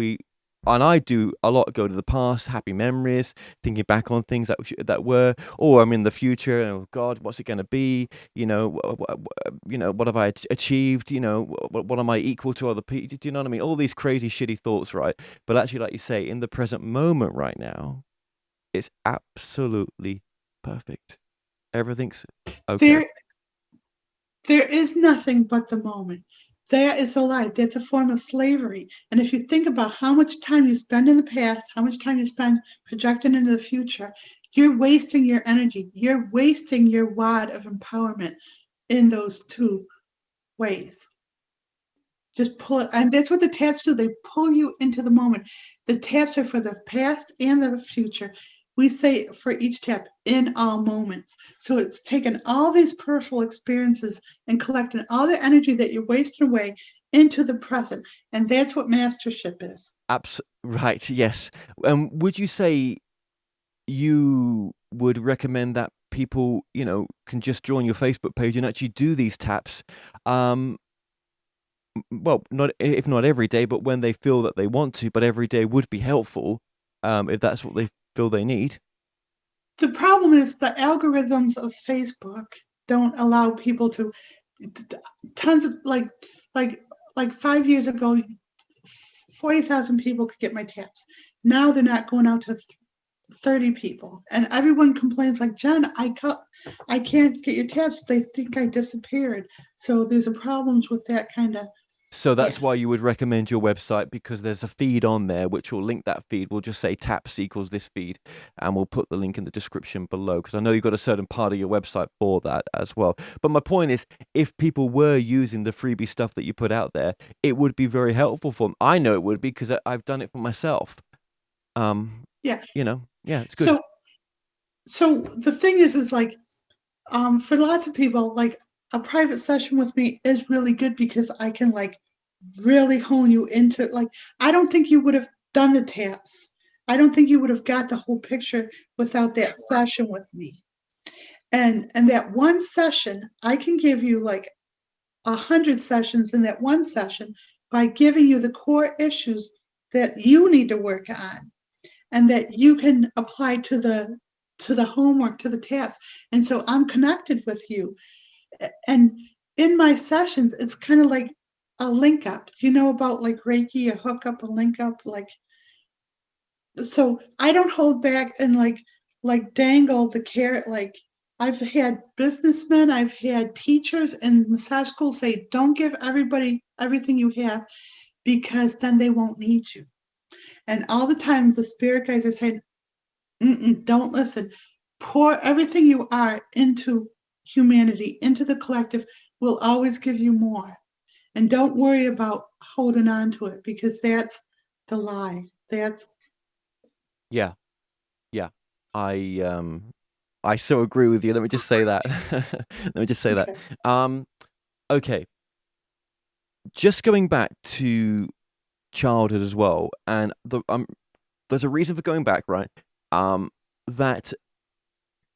and I do a lot, go to the past, happy memories, thinking back on things that were, or I'm in the future. Oh God, what's it going to be? What have I achieved? What am I equal to other people? Do you know what I mean? All these crazy, shitty thoughts, right? But actually, like you say, in the present moment, right now, it's absolutely perfect. Everything's okay. there is nothing but the moment. That is a lie. That's a form of slavery. And if you think about how much time you spend in the past, how much time you spend projecting into the future, you're wasting your energy. You're wasting your wad of empowerment in those two ways. Just pull it. And that's what the taps do. They pull you into the moment. The taps are for the past and the future. We say for each tap, in all moments. So it's taken all these peripheral experiences and collecting all the energy that you're wasting away into the present. And that's what mastership is. Right, yes. Would you say you would recommend that people, can just join your Facebook page and actually do these taps? Well, not if not every day, but when they feel that they want to, but every day would be helpful, if that's what they feel they need. The problem is the algorithms of Facebook don't allow people to tons of like 5 years ago 40,000 people could get my taps. Now they're not going out to 30 people, and everyone complains like, Jen, I can't get your taps. They think I disappeared. So there's a problems with that kind of. So that's why you would recommend your website, because there's a feed on there which will link that feed. We'll just say taps equals this feed, and we'll put the link in the description below, because I know you've got a certain part of your website for that as well. But my point is, if people were using the freebie stuff that you put out there, it would be very helpful for them. I know it would be, because I've done it for myself. Yeah. It's good. So the thing is like, for lots of people, like a private session with me is really good because I can like really hone you into like, I don't think you would have done the taps. I don't think you would have got the whole picture without that session with me. And that one session, I can give you like 100 sessions in that one session by giving you the core issues that you need to work on and that you can apply to the homework, to the taps. And so I'm connected with you. And in my sessions, it's kind of like a link up. Do you know about like Reiki, a hook up, a link up? Like, so I don't hold back and like dangle the carrot. Like I've had businessmen, I've had teachers in massage school say, don't give everybody everything you have because then they won't need you. And all the time the spirit guys are saying, don't listen. Pour everything you are into humanity, into the collective. Will always give you more. And don't worry about holding on to it because that's the lie. That's Yeah. I so agree with you. Let me just say that. okay. Okay. Just going back to childhood as well, and there's a reason for going back, right? That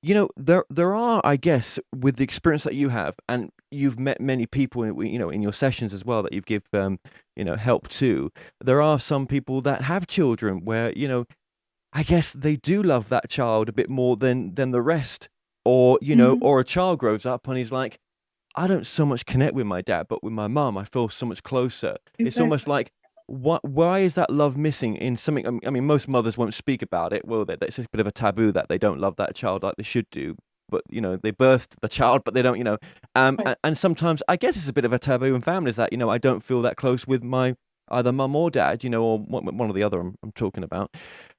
there are, I guess, with the experience that you have, and you've met many people, in your sessions as well that you've give help to. There are some people that have children where I guess they do love that child a bit more than the rest, or or a child grows up and he's like, I don't so much connect with my dad, but with my mom, I feel so much closer. It's almost like, why is that love missing in something? I mean, most mothers won't speak about it, will they? It's a bit of a taboo that they don't love that child like they should do. But they birthed the child, but they don't. Right. And sometimes I guess it's a bit of a taboo in families that I don't feel that close with my either mum or dad, or one or the other I'm talking about.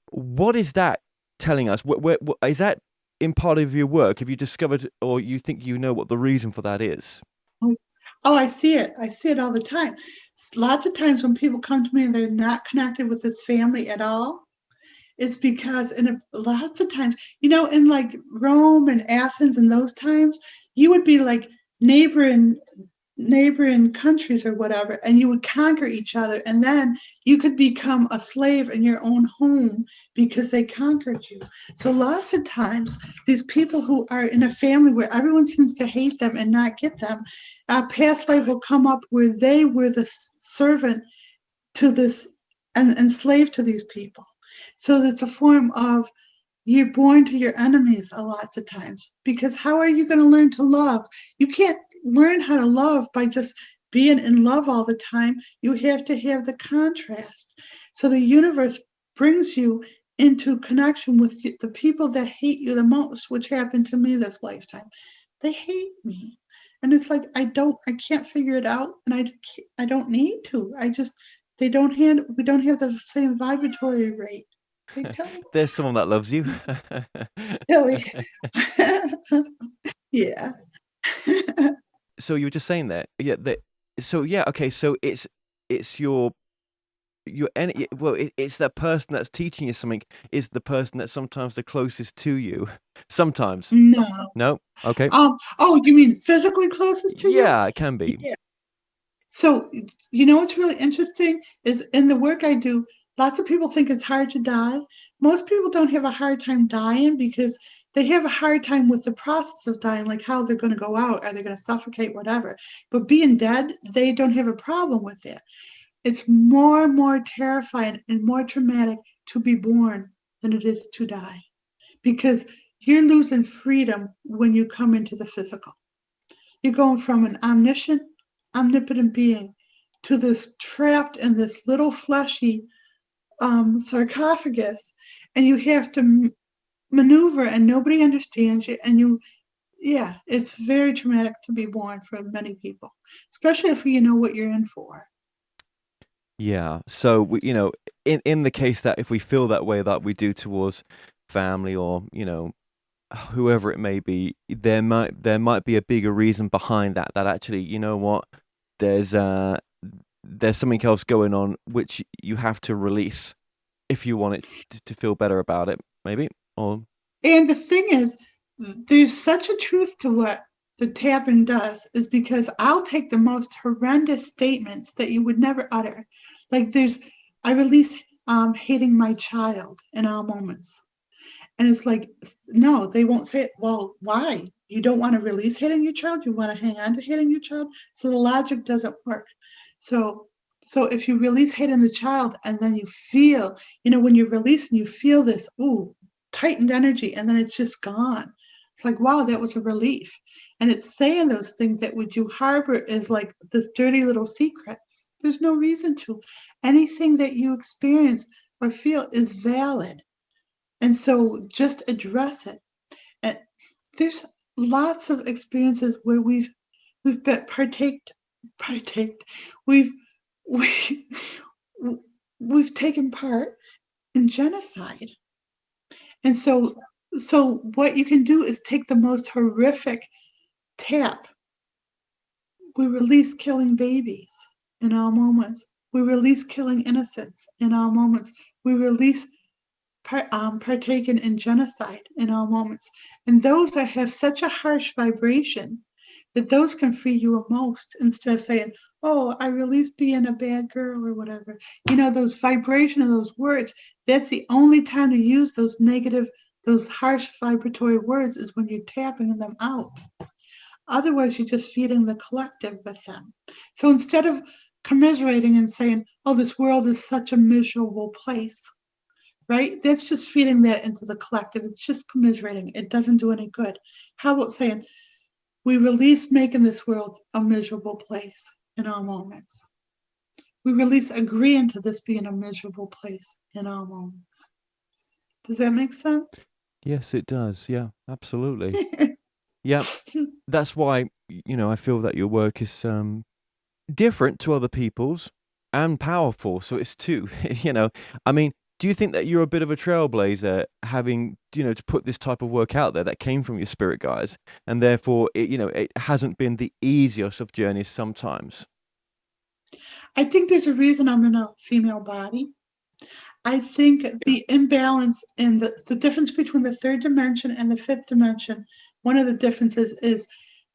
What is that telling us? What is that in part of your work? Have you discovered, or you think you know what the reason for that is? Oh, I see it. I see it all the time. Lots of times when people come to me and they're not connected with this family at all, it's because, and lots of times, in like Rome and Athens and those times, you would be like neighboring countries or whatever, and you would conquer each other, and then you could become a slave in your own home because they conquered you. So lots of times these people who are in a family where everyone seems to hate them and not get them, past life will come up where they were the servant to this and enslaved to these people. So it's a form of, you're born to your enemies a lots of times, because how are you going to learn to love? You can't learn how to love by just being in love all the time. You have to have the contrast. So the universe brings you into connection with the people that hate you the most, which happened to me this lifetime. They hate me. And it's like, I can't figure it out, and I don't need to. We don't have the same vibratory rate. They don't There's someone that loves you. really. Yeah. So you were just saying that, yeah. So yeah, okay. So it's it's that person that's teaching you something is the person that's sometimes the closest to you. Sometimes. No. No. Okay. Oh, you mean physically closest to you? Yeah, it can be. Yeah. So, what's really interesting is in the work I do, lots of people think it's hard to die. Most people don't have a hard time dying because they have a hard time with the process of dying, like how they're going to go out, are they going to suffocate, whatever. But being dead, they don't have a problem with it. It's more and more terrifying and more traumatic to be born than it is to die, because you're losing freedom when you come into the physical. You're going from an omnipotent being to this trapped in this little fleshy sarcophagus, and you have to maneuver, and nobody understands you. And yeah, it's very traumatic to be born for many people, especially if you know what you're in for. Yeah. So in the case that if we feel that way that we do towards family or whoever it may be, there might be a bigger reason behind that. That actually, you know what, there's there's something else going on which you have to release if you want it to feel better about it, maybe. Or And the thing is, there's such a truth to what the tapping does, is because I'll take the most horrendous statements that you would never utter. Like I release hating my child in all moments. And it's like, no, they won't say it. Well, why? You don't want to release hating your child? You want to hang on to hating your child? So the logic doesn't work. So if you release hate in the child, and then you feel, when you're releasing, you feel this, tightened energy, and then it's just gone. It's like, wow, that was a relief. And it's saying those things that would you harbor is like this dirty little secret. There's no reason to. Anything that you experience or feel is valid. And so just address it. And there's lots of experiences where we've been partaked. We've we we've taken part in genocide. And so what you can do is take the most horrific tap. We release killing babies in all moments. We release killing innocents in all moments. We release partaken in genocide in all moments. And those that have such a harsh vibration that those can free you most, instead of saying, oh, I release being a bad girl or whatever. Those vibration of those words, that's the only time to use those negative, those harsh vibratory words, is when you're tapping them out. Otherwise, you're just feeding the collective with them. So instead of commiserating and saying, oh, this world is such a miserable place, right? That's just feeding that into the collective. It's just commiserating. It doesn't do any good. How about saying, we release making this world a miserable place in all moments. We release agreeing to this being a miserable place in all moments. Does that make sense? yes, it does. Yeah, absolutely. Yeah, that's why I feel that your work is different to other people's. and powerful. So it's two. You know, I mean, do you think that you're a bit of a trailblazer, having, to put this type of work out there that came from your spirit guides, and therefore it hasn't been the easiest of journeys sometimes? I think there's a reason I'm in a female body. I think the imbalance in the difference between the third dimension and the fifth dimension, one of the differences is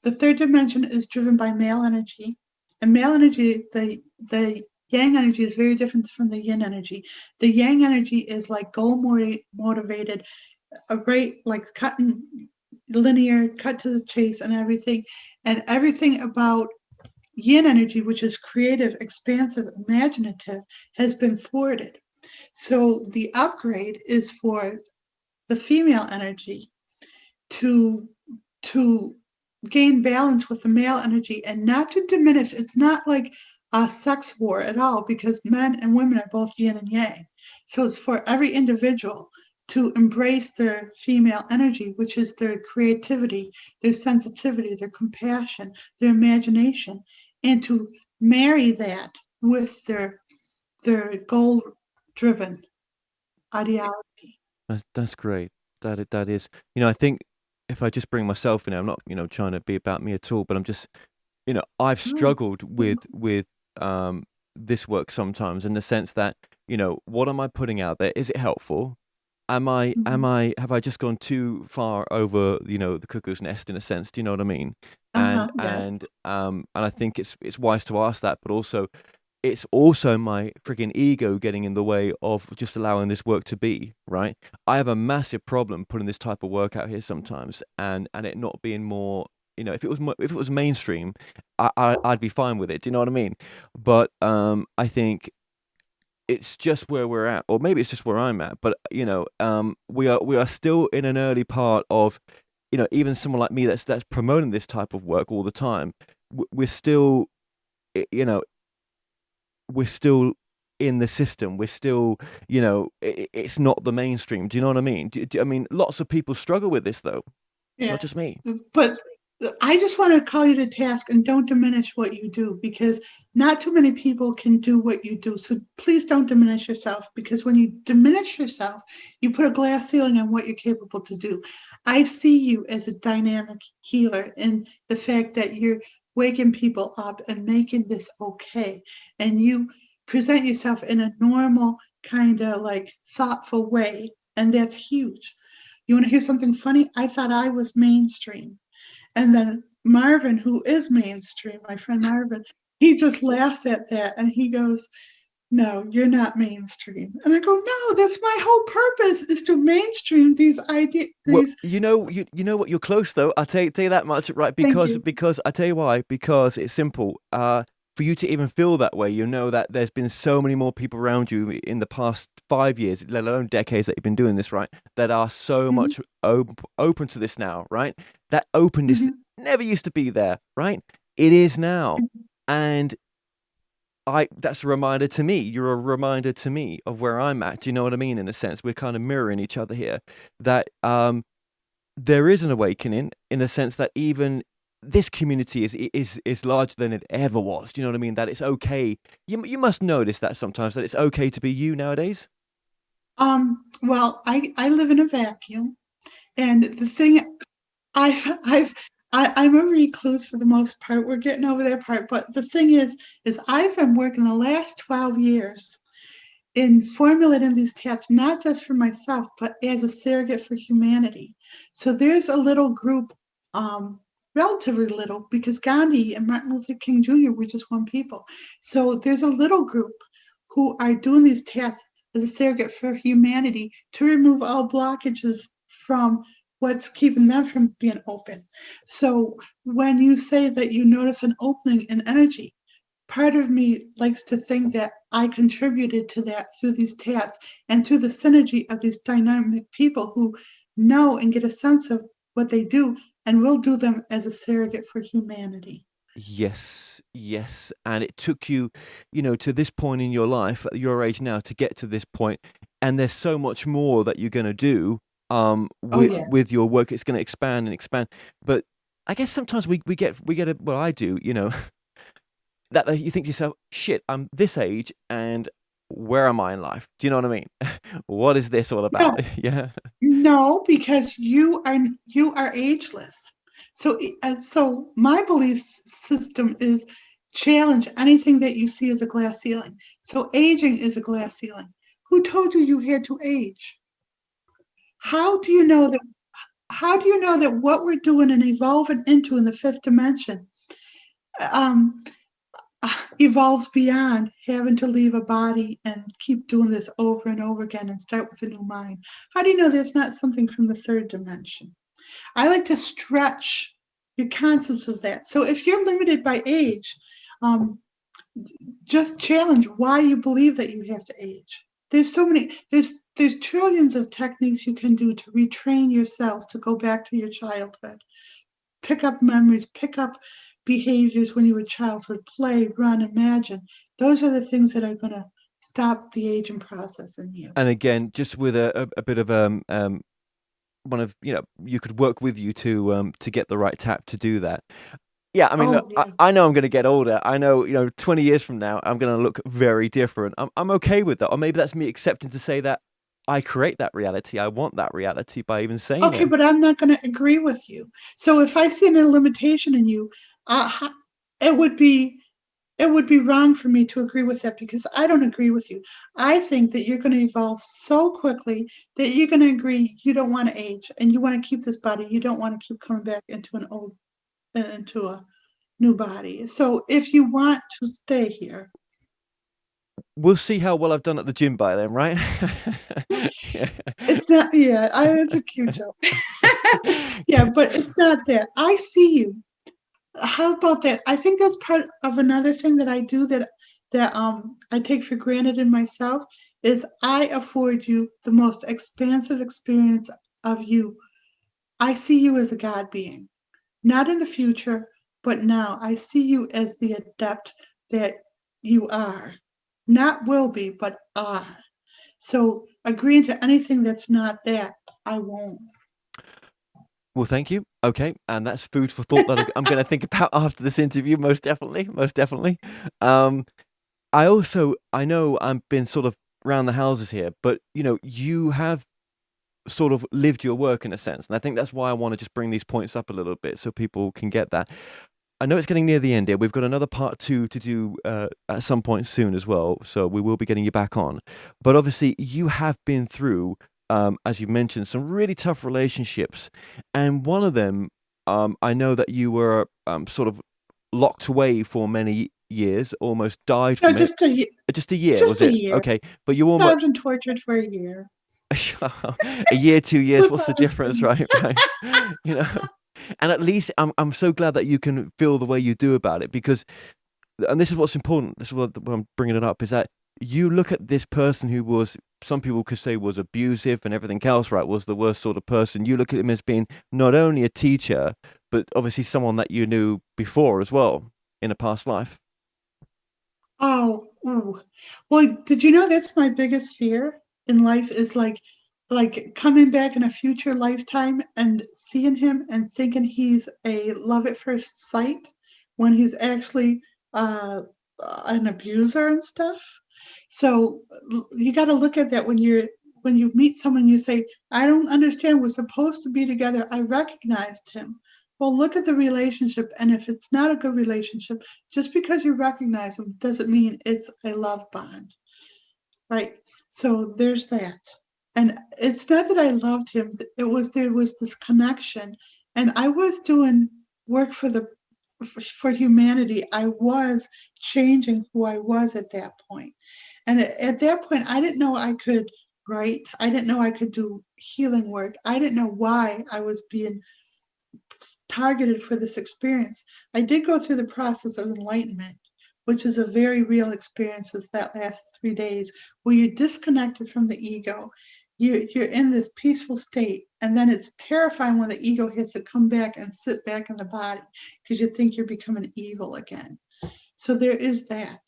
the third dimension is driven by male energy. And male energy, the yang energy is very different from the yin energy. The yang energy is like goal motivated, a great like cutting linear, cut to the chase and everything. And everything about yin energy, which is creative, expansive, imaginative, has been thwarted. So the upgrade is for the female energy to to gain balance with the male energy and not to diminish. It's not like a sex war at all, because men and women are both yin and yang. So it's for every individual to embrace their female energy, which is their creativity, their sensitivity, their compassion, their imagination, and to marry that with their goal driven ideology. That's great. That is. I think if I just bring myself in, I'm not trying to be about me at all, but I'm just I've No. struggled with this work sometimes, in the sense that what am I putting out there? Is it helpful? Mhm. Have I just gone too far over the cuckoo's nest, in a sense? Do you know what I mean? Uh-huh, yes. And I think it's wise to ask that, but also it's also my freaking ego getting in the way of just allowing this work to be, right? I have a massive problem putting this type of work out here sometimes, and it not being more, if it was mainstream, I'd be fine with it. Do you know what I mean? But I think it's just where we're at, or maybe it's just where I'm at. But we are still in an early part of, even someone like me that's promoting this type of work all the time. We're still, you know, we're still in the system. We're still, it's not the mainstream. Do you know what I mean? I mean, lots of people struggle with this, though. It's not Yeah. just me. But I just want to call you to task and don't diminish what you do, because not too many people can do what you do. So please don't diminish yourself, because when you diminish yourself, you put a glass ceiling on what you're capable to do. I see you as a dynamic healer, and the fact that you're waking people up and making this okay. And you present yourself in a normal, kind of like thoughtful way. And that's huge. You want to hear something funny? I thought I was mainstream. And then Marvin, who is mainstream, my friend Marvin, he just laughs at that and he goes, "No, you're not mainstream." And I go, "No, that's my whole purpose, is to mainstream these ideas, Well, these." you know what? You're close, though. I'll tell you that much, right? Thank Because you. because I tell you why. Because it's simple. For you to even feel that way, that there's been so many more people around you in the past 5 years, let alone decades, that you've been doing this, right? That are so Mhm, much open to this now, right? That openness mhm, never used to be there, right? It is now, mhm. and that's a reminder to me. You're a reminder to me of where I'm at. Do you know what I mean? In a sense, we're kind of mirroring each other here. That there is an awakening, in the sense that even this community is larger than it ever was. Do you know what I mean? That it's okay. You must notice that sometimes, that it's okay to be you nowadays. Well, I live in a vacuum, and the thing I've I'm a recluse for the most part. We're getting over that part, but the thing is I've been working the last 12 years in formulating these tasks, not just for myself, but as a surrogate for humanity. So there's a little group, relatively little, because Gandhi and Martin Luther King Jr. were just one people. So there's a little group who are doing these tasks as a surrogate for humanity to remove all blockages from what's keeping them from being open. So when you say that you notice an opening in energy, part of me likes to think that I contributed to that through these tasks and through the synergy of these dynamic people who know and get a sense of what they do and will do them as a surrogate for humanity. Yes, yes. And it took you, to this point in your life, at your age now, to get to this point. And there's so much more that you're gonna do Oh, with yeah. your work. It's gonna expand and expand. But I guess sometimes we get a, well, I do, that you think to yourself, shit, I'm this age and where am I in life? Do you know what I mean? What is this all No, about? Yeah. no, because you are ageless. So my belief system is challenge anything that you see as a glass ceiling. So aging is a glass ceiling. Who told you you had to age? How do you know that? How do you know that what we're doing and evolving into in the fifth dimension um, evolves beyond having to leave a body and keep doing this over and over again and start with a new mind? How do you know that's not something from the third dimension? I like to stretch your concepts of that. So if you're limited by age, um, just challenge why you believe that you have to age. There's so many, there's trillions of techniques you can do to retrain yourselves to go back to your childhood. Pick up memories, pick up behaviors when you were a childhood, play, run, imagine. Those are the things that are going to stop the aging process in you. And again, just with a bit of one of, you could work with you to get the right tap to do that. Yeah, I mean, look, Oh, I, yeah. I know I'm going to get older. I know, 20 years from now, I'm going to look very different. I'm okay with that. Or maybe that's me accepting to say that I create that reality. I want that reality by even saying Okay, it. but I'm not going to agree with you. So if I see a limitation in you, uh, it would be it would be wrong for me to agree with that because I don't agree with you. I think that you're going to evolve so quickly that you're going to agree you don't want to age and you want to keep this body. You don't want to keep coming back into a new body. So if you want to stay here, We'll see how well I've done at the gym by then, right? Yeah. it's not. Yeah, it's a cute joke. Yeah, but it's not that. I see you. How about that? I think that's part of another thing that I do that I take for granted in myself is I afford you the most expansive experience of you. I see you as a God being, not in the future, but now. I see you as the adept that you are, not will be, but are. So agreeing to anything that's not that, I won't. Well, thank you. Okay, and that's food for thought that I'm going to think about after this interview. Most definitely, most definitely. Um, I know I've been sort of round the houses here, but you have sort of lived your work in a sense, and I think that's why I want to just bring these points up a little bit so people can get that. I know it's getting near the end here. We've got another part two to do at some point soon as well, so we will be getting you back on. But obviously, you have been through, as you've mentioned, some really tough relationships, and one of them, I know that you were sort of locked away for many years, almost died No, from it. Just a year, was just a it? year. Okay, but you No, almost I've been tortured for a year. a year, 2 years. With What's my the difference, husband. right? Right. You know. And at least I'm so glad that you can feel the way you do about it because, and this is what's important. This is what I'm bringing it up is that you look at this person who was, some people could say was abusive and everything else, right? Was the worst sort of person. You look at him as being not only a teacher, but obviously someone that you knew before as well in a past life. Oh, ooh. Well, did you know that's my biggest fear in life is like coming back in a future lifetime and seeing him and thinking he's a love at first sight when he's actually uh an abuser and stuff. So you got to look at that when you meet someone you say, I don't understand, we're supposed to be together. I recognized him. Well, look at the relationship, and if it's not a good relationship, just because you recognize them doesn't mean it's a love bond, right? So there's that. And it's not that I loved him, there was this connection. And I was doing work for humanity. I was changing who I was at that point. And at that point, I didn't know I could write. I didn't know I could do healing work. I didn't know why I was being targeted for this experience. I did go through the process of enlightenment, which is a very real experience. Is that last 3 days where you're disconnected from the ego. You're in this peaceful state, and then it's terrifying when the ego has to come back and sit back in the body because you think you're becoming evil again. So there is that.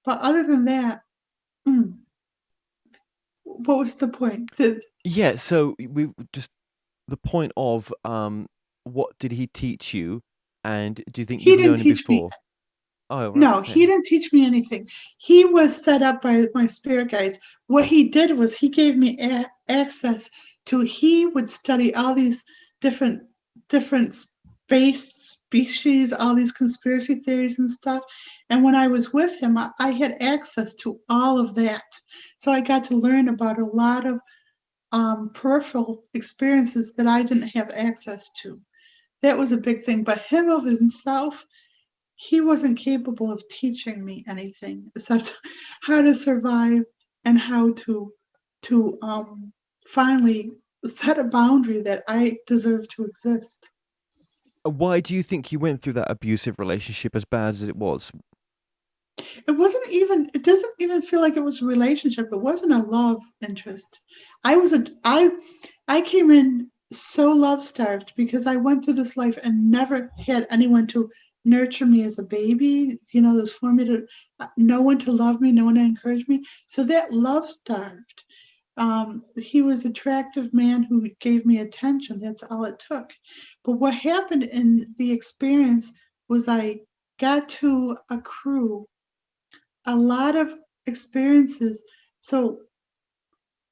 But other than that, what was the point? Yeah. So we just the point of what did he teach you, and do you think He you've didn't known him teach me. before? Oh, right. No, he Okay. didn't teach me anything. He was set up by my spirit guides. What he did was he gave me access to, he would study all these different different space species, all these conspiracy theories and stuff. And when I was with him, I had access to all of that. So I got to learn about a lot of peripheral experiences that I didn't have access to. That was a big thing. But him of himself, he wasn't capable of teaching me anything except how to survive and how to finally set a boundary that I deserve to exist. Why do you think you went through that abusive relationship as bad as it was? It wasn't even, it doesn't even feel like it was a relationship. It wasn't a love interest. I came in so love starved because I went through this life and never had anyone to nurture me as a baby, those formative, no one to love me, no one to encourage me. So that love starved. He was an attractive man who gave me attention. That's all it took. But what happened in the experience was I got to accrue a lot of experiences. So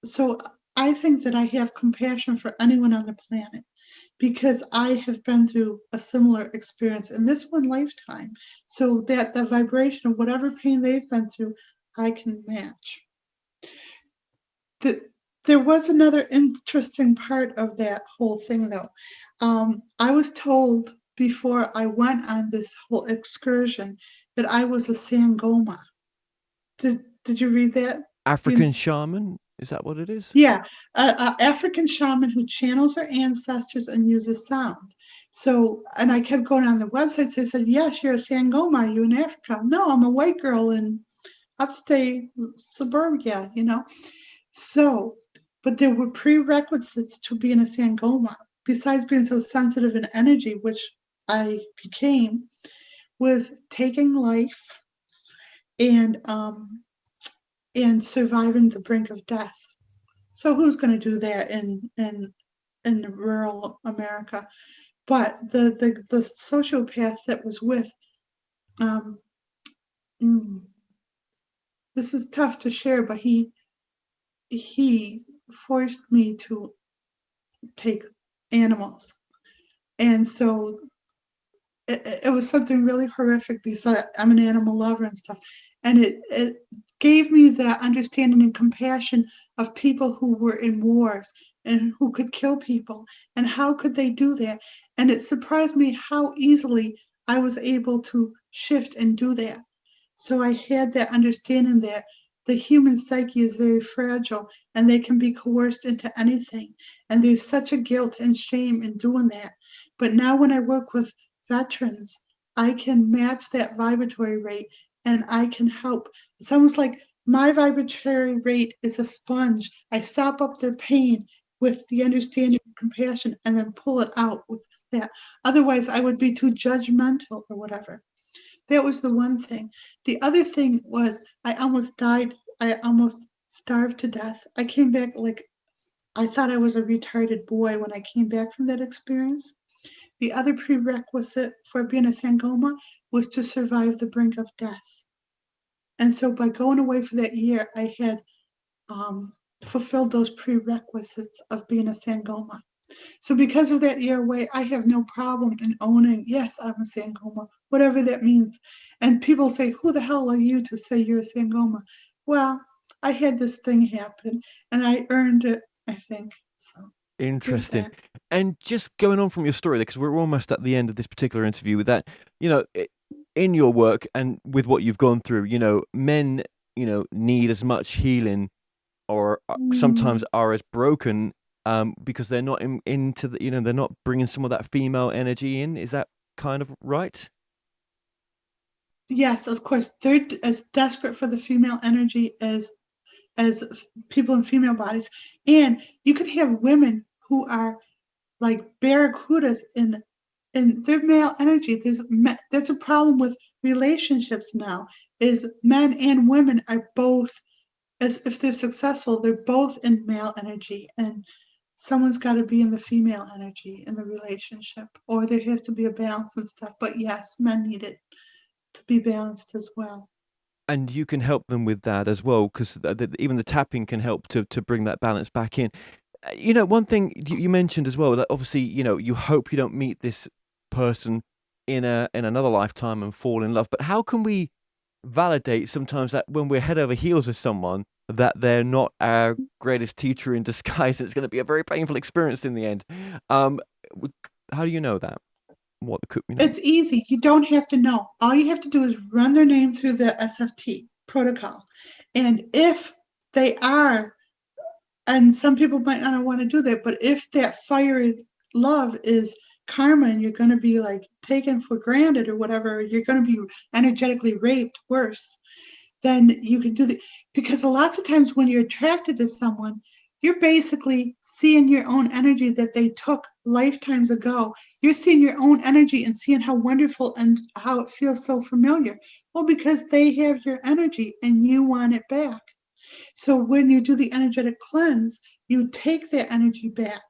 so I think that I have compassion for anyone on the planet because I have been through a similar experience in this one lifetime. So that the vibration of whatever pain they've been through, I can match. The, there was another interesting part of that whole thing, though. I was told before I went on this whole excursion that I was a Sangoma. Did you read that? African shaman? Is that what it is? Yeah, a African shaman who channels her ancestors and uses sound. So, and I kept going on the websites. They said, "Yes, you're a Sangoma. Are you in Africa?" No, I'm a white girl in upstate suburbia. So, but there were prerequisites to being a Sangoma. Besides being so sensitive in energy, which I became, was taking life and surviving the brink of death. So who's going to do that in rural America? But the sociopath that was with, um, mm, this is tough to share, but he forced me to take animals, and so it was something really horrific because I'm an animal lover and stuff, and it gave me that understanding and compassion of people who were in wars and who could kill people, and how could they do that? And it surprised me how easily I was able to shift and do that. So I had that understanding that the human psyche is very fragile and they can be coerced into anything. And there's such a guilt and shame in doing that. But now when I work with veterans, I can match that vibratory rate and I can help. It's almost like my vibratory rate is a sponge. I sop up their pain with the understanding and compassion and then pull it out with that. Otherwise, I would be too judgmental or whatever. That was the one thing. The other thing was I almost died. I almost starved to death. I came back like I thought I was a retarded boy when I came back from that experience. The other prerequisite for being a Sangoma was to survive the brink of death. And so by going away for that year, I had fulfilled those prerequisites of being a Sangoma. So because of that year away, I have no problem in owning, yes, I'm a Sangoma, whatever that means. And people say, who the hell are you to say you're a Sangoma? Well, I had this thing happen and I earned it, I think. So there's Interesting. that. And just going on from your story, because we're almost at the end of this particular interview, with that, in your work and with what you've gone through, men, need as much healing or sometimes Mm. are as broken because they're not into the, they're not bringing some of that female energy in. Is that kind of right? Yes, of course. They're as desperate for the female energy as people in female bodies. And you could have women who are like barracudas in their male energy. That's a problem with relationships now. Is men and women are both, as if they're successful, they're both in male energy, and someone's got to be in the female energy in the relationship, or there has to be a balance and stuff. But yes, men need it. to be balanced as well. And you can help them with that as well, because even the tapping can help to bring that balance back in. One thing you mentioned as well, that obviously, you hope you don't meet this person in another lifetime and fall in love. But how can we validate sometimes that when we're head over heels with someone, that they're not our greatest teacher in disguise? It's going to be a very painful experience in the end. Um, how do you know that? What could we know? It's easy. You don't have to know. All you have to do is run their name through the SFT protocol. And if they are, and some people might not want to do that, but if that fiery love is karma and you're going to be like taken for granted or whatever, you're going to be energetically raped worse, then you can do the, because lots of times when you're attracted to someone, you're basically seeing your own energy that they took lifetimes ago. You're seeing your own energy and seeing how wonderful and how it feels so familiar. Well, because they have your energy and you want it back. So when you do the energetic cleanse, you take that energy back,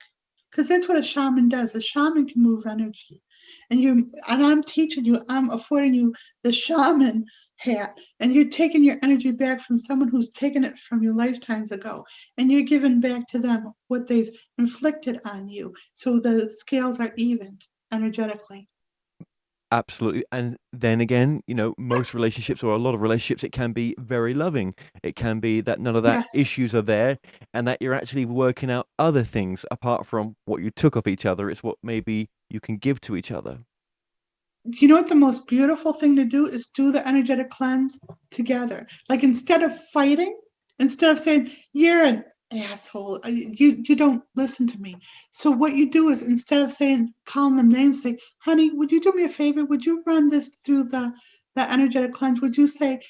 because that's what a shaman does. A shaman can move energy. And I'm teaching you, I'm affording you the shaman hat, and you're taking your energy back from someone who's taken it from you lifetimes ago, and you're giving back to them what they've inflicted on you. So the scales are evened energetically. Absolutely. And then again, most relationships, or a lot of relationships, it can be very loving. It can be that none of that Yes. issues are there, and that you're actually working out other things apart from what you took of each other. It's what maybe you can give to each other. You know what the most beautiful thing to do is do the energetic cleanse together. Like instead of fighting, instead of saying, you're an asshole, you don't listen to me. So what you do is instead of saying, calling them names, say, honey, would you do me a favor? Would you run this through the energetic cleanse? Would you say,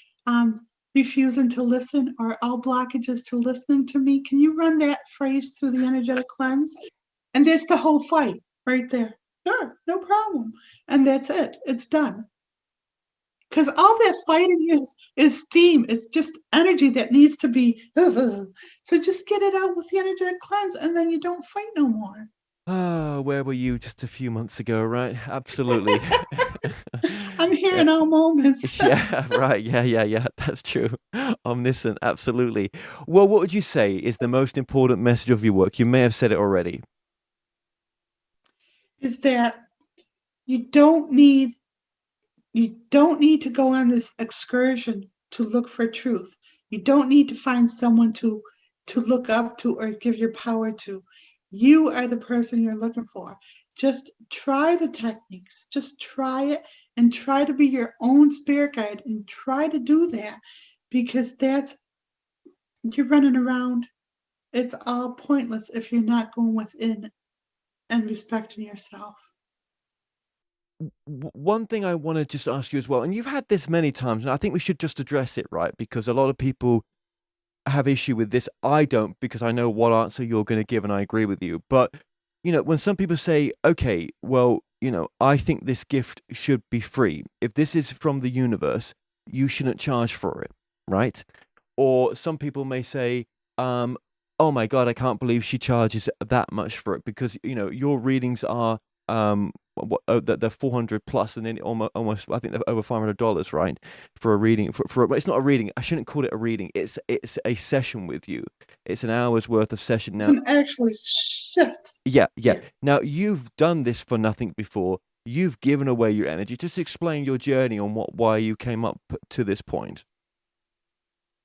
refusing to listen or all blockages to listening to me? Can you run that phrase through the energetic cleanse? And there's the whole fight right there. Sure, no problem. And that's it. It's done. Because all that fighting is steam. It's just energy that needs to be. So just get it out with the energetic cleanse, and then you don't fight no more. Ah, where were you just a few months ago, right? Absolutely. I'm here Yeah. in all moments. Yeah, right. Yeah. That's true. Omniscient, absolutely. Well, what would you say is the most important message of your work? You may have said it already. Is that you don't need you don't need to go on this excursion to look for truth. You don't need to find someone to look up to or give your power to. You are the person you're looking for. Just try the techniques. Just try it and try to be your own spirit guide and try to do that, because that's you're running around. It's all pointless if you're not going within and respecting yourself. One thing I want to just ask you as well, and you've had this many times, and I think we should just address it, right? Because a lot of people have issue with this. I don't, because I know what answer you're going to give, and I agree with you. But when some people say, "Okay, well, I think this gift should be free. If this is from the universe, you shouldn't charge for it," right? Or some people may say, "Oh my God, I can't believe she charges that much for it because your readings are they're 400 plus, and then almost I think they're over $500, right, for a reading but it's not a reading. I shouldn't call it a reading. It's a session with you. It's an hour's worth of session It's now. an actually shift. Yeah. Yeah. Now you've done this for nothing before. You've given away your energy. Just explain your journey on why you came up to this point.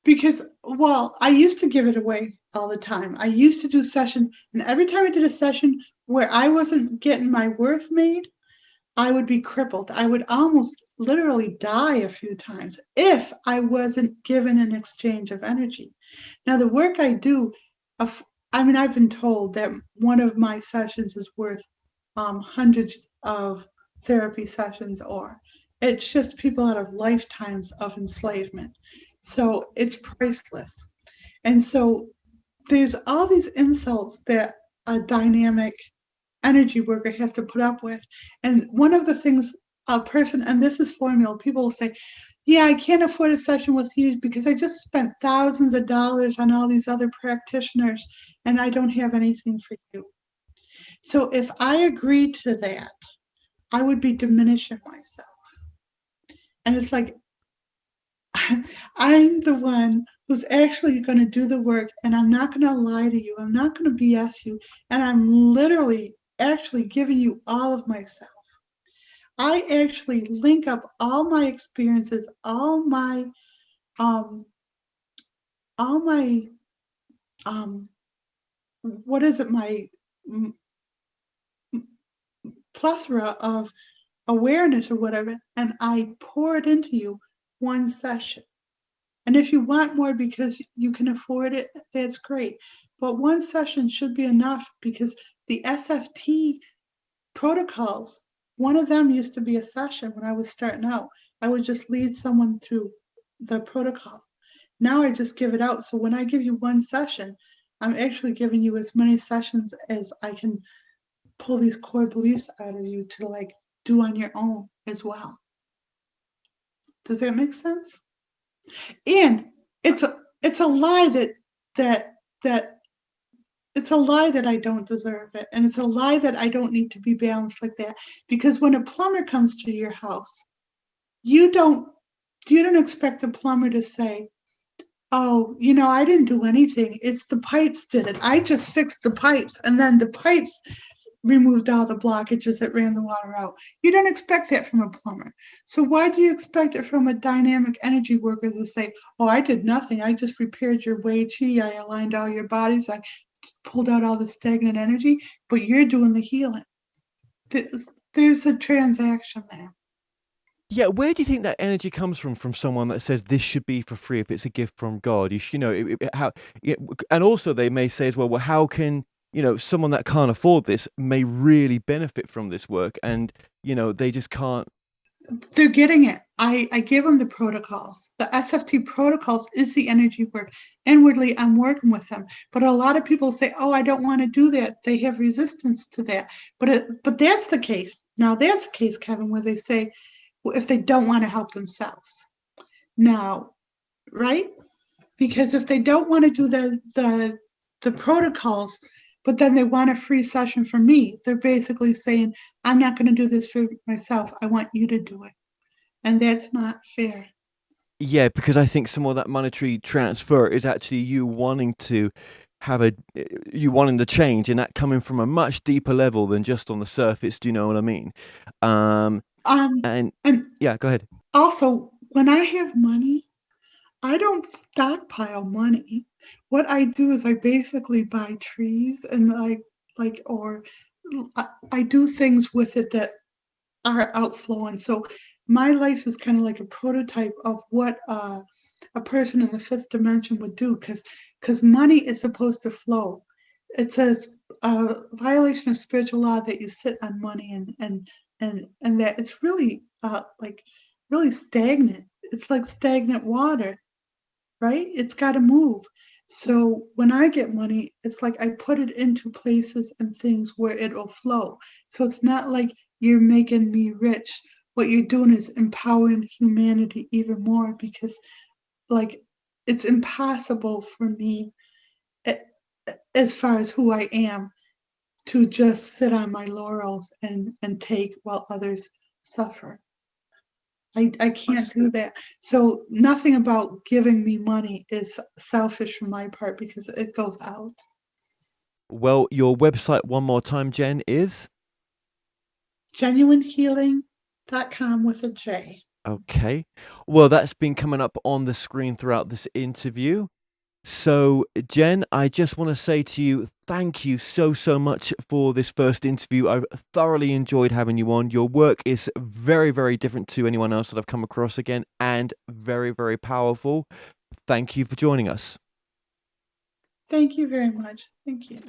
Because, well, I used to give it away all the time. I used to do sessions, and every time I did a session where I wasn't getting my worth made, I would be crippled. I would almost literally die a few times if I wasn't given an exchange of energy. Now, the work I do, I've been told that one of my sessions is worth hundreds of therapy sessions, or it's just people out of lifetimes of enslavement. So it's priceless. And so there's all these insults that a dynamic energy worker has to put up with. And one of the things a person, and this is formula, people will say, yeah, I can't afford a session with you because I just spent thousands of dollars on all these other practitioners and I don't have anything for you. So if I agreed to that, I would be diminishing myself. And it's like, I'm the one who's actually going to do the work, and I'm not going to lie to you. I'm not going to BS you. And I'm literally actually giving you all of myself. I actually link up all my experiences, um, all my, what is it, my plethora of awareness or whatever, and I pour it into you one session. And if you want more because you can afford it, that's great. But one session should be enough, because the SFT protocols, one of them used to be a session when I was starting out. I would just lead someone through the protocol. Now I just give it out. So when I give you one session, I'm actually giving you as many sessions as I can pull these core beliefs out of you to like do on your own as well. Does that make sense? And it's a lie that it's a lie that I don't deserve it, and it's a lie that I don't need to be balanced like that. Because when a plumber comes to your house, you don't expect the plumber to say, "Oh, I didn't do anything. It's the pipes did it. I just fixed the pipes, and then the pipes removed all the blockages that ran the water out." You don't expect that from a plumber. So why do you expect it from a dynamic energy worker to say, "Oh, I did nothing. I just repaired your Wei Chi. I aligned all your bodies. I pulled out all the stagnant energy," but you're doing the healing? There's a transaction there. Yeah, where do you think that energy comes from? From someone that says this should be for free if it's a gift from God? How? And also they may say as well, well, how can someone that can't afford this may really benefit from this work, and they just can't. They're getting it. I give them the protocols. The SFT protocols is the energy work. Inwardly, I'm working with them. But a lot of people say, "Oh, I don't want to do that." They have resistance to that. But that's the case. Now, that's the case, Kevin, where they say, well, if they don't want to help themselves. Now, right? Because if they don't want to do the protocols, but then they want a free session from me, they're basically saying, "I'm not going to do this for myself. I want you to do it." And that's not fair. Yeah, because I think some of that monetary transfer is actually you wanting to have you wanting the change, and that coming from a much deeper level than just on the surface. Do you know what I mean? Um, Um, and and yeah, go ahead. also, when I have money, I don't stockpile money. What I do is I basically buy trees, and or I do things with it that are outflowing. So my life is kind of like a prototype of what a person in the fifth dimension would do, because money is supposed to flow. It says a violation of spiritual law that you sit on money, and that it's really like really stagnant. It's like stagnant water, right? It's got to move. So when I get money, it's like I put it into places and things where it'll flow. So it's not like you're making me rich. What you're doing is empowering humanity even more, because like it's impossible for me, as far as who I am, to just sit on my laurels and take while others suffer. I can't do that. So nothing about giving me money is selfish from my part, because it goes out. Well, your website one more time, Jen, is Genuinehealing.com with a J. okay. Well, that's been coming up on the screen throughout this interview. So, Jen, I just want to say to you, thank you so, so much for this first interview. I've thoroughly enjoyed having you on. Your work is very, very different to anyone else that I've come across again, and very, very powerful. Thank you for joining us. Thank you very much. Thank you.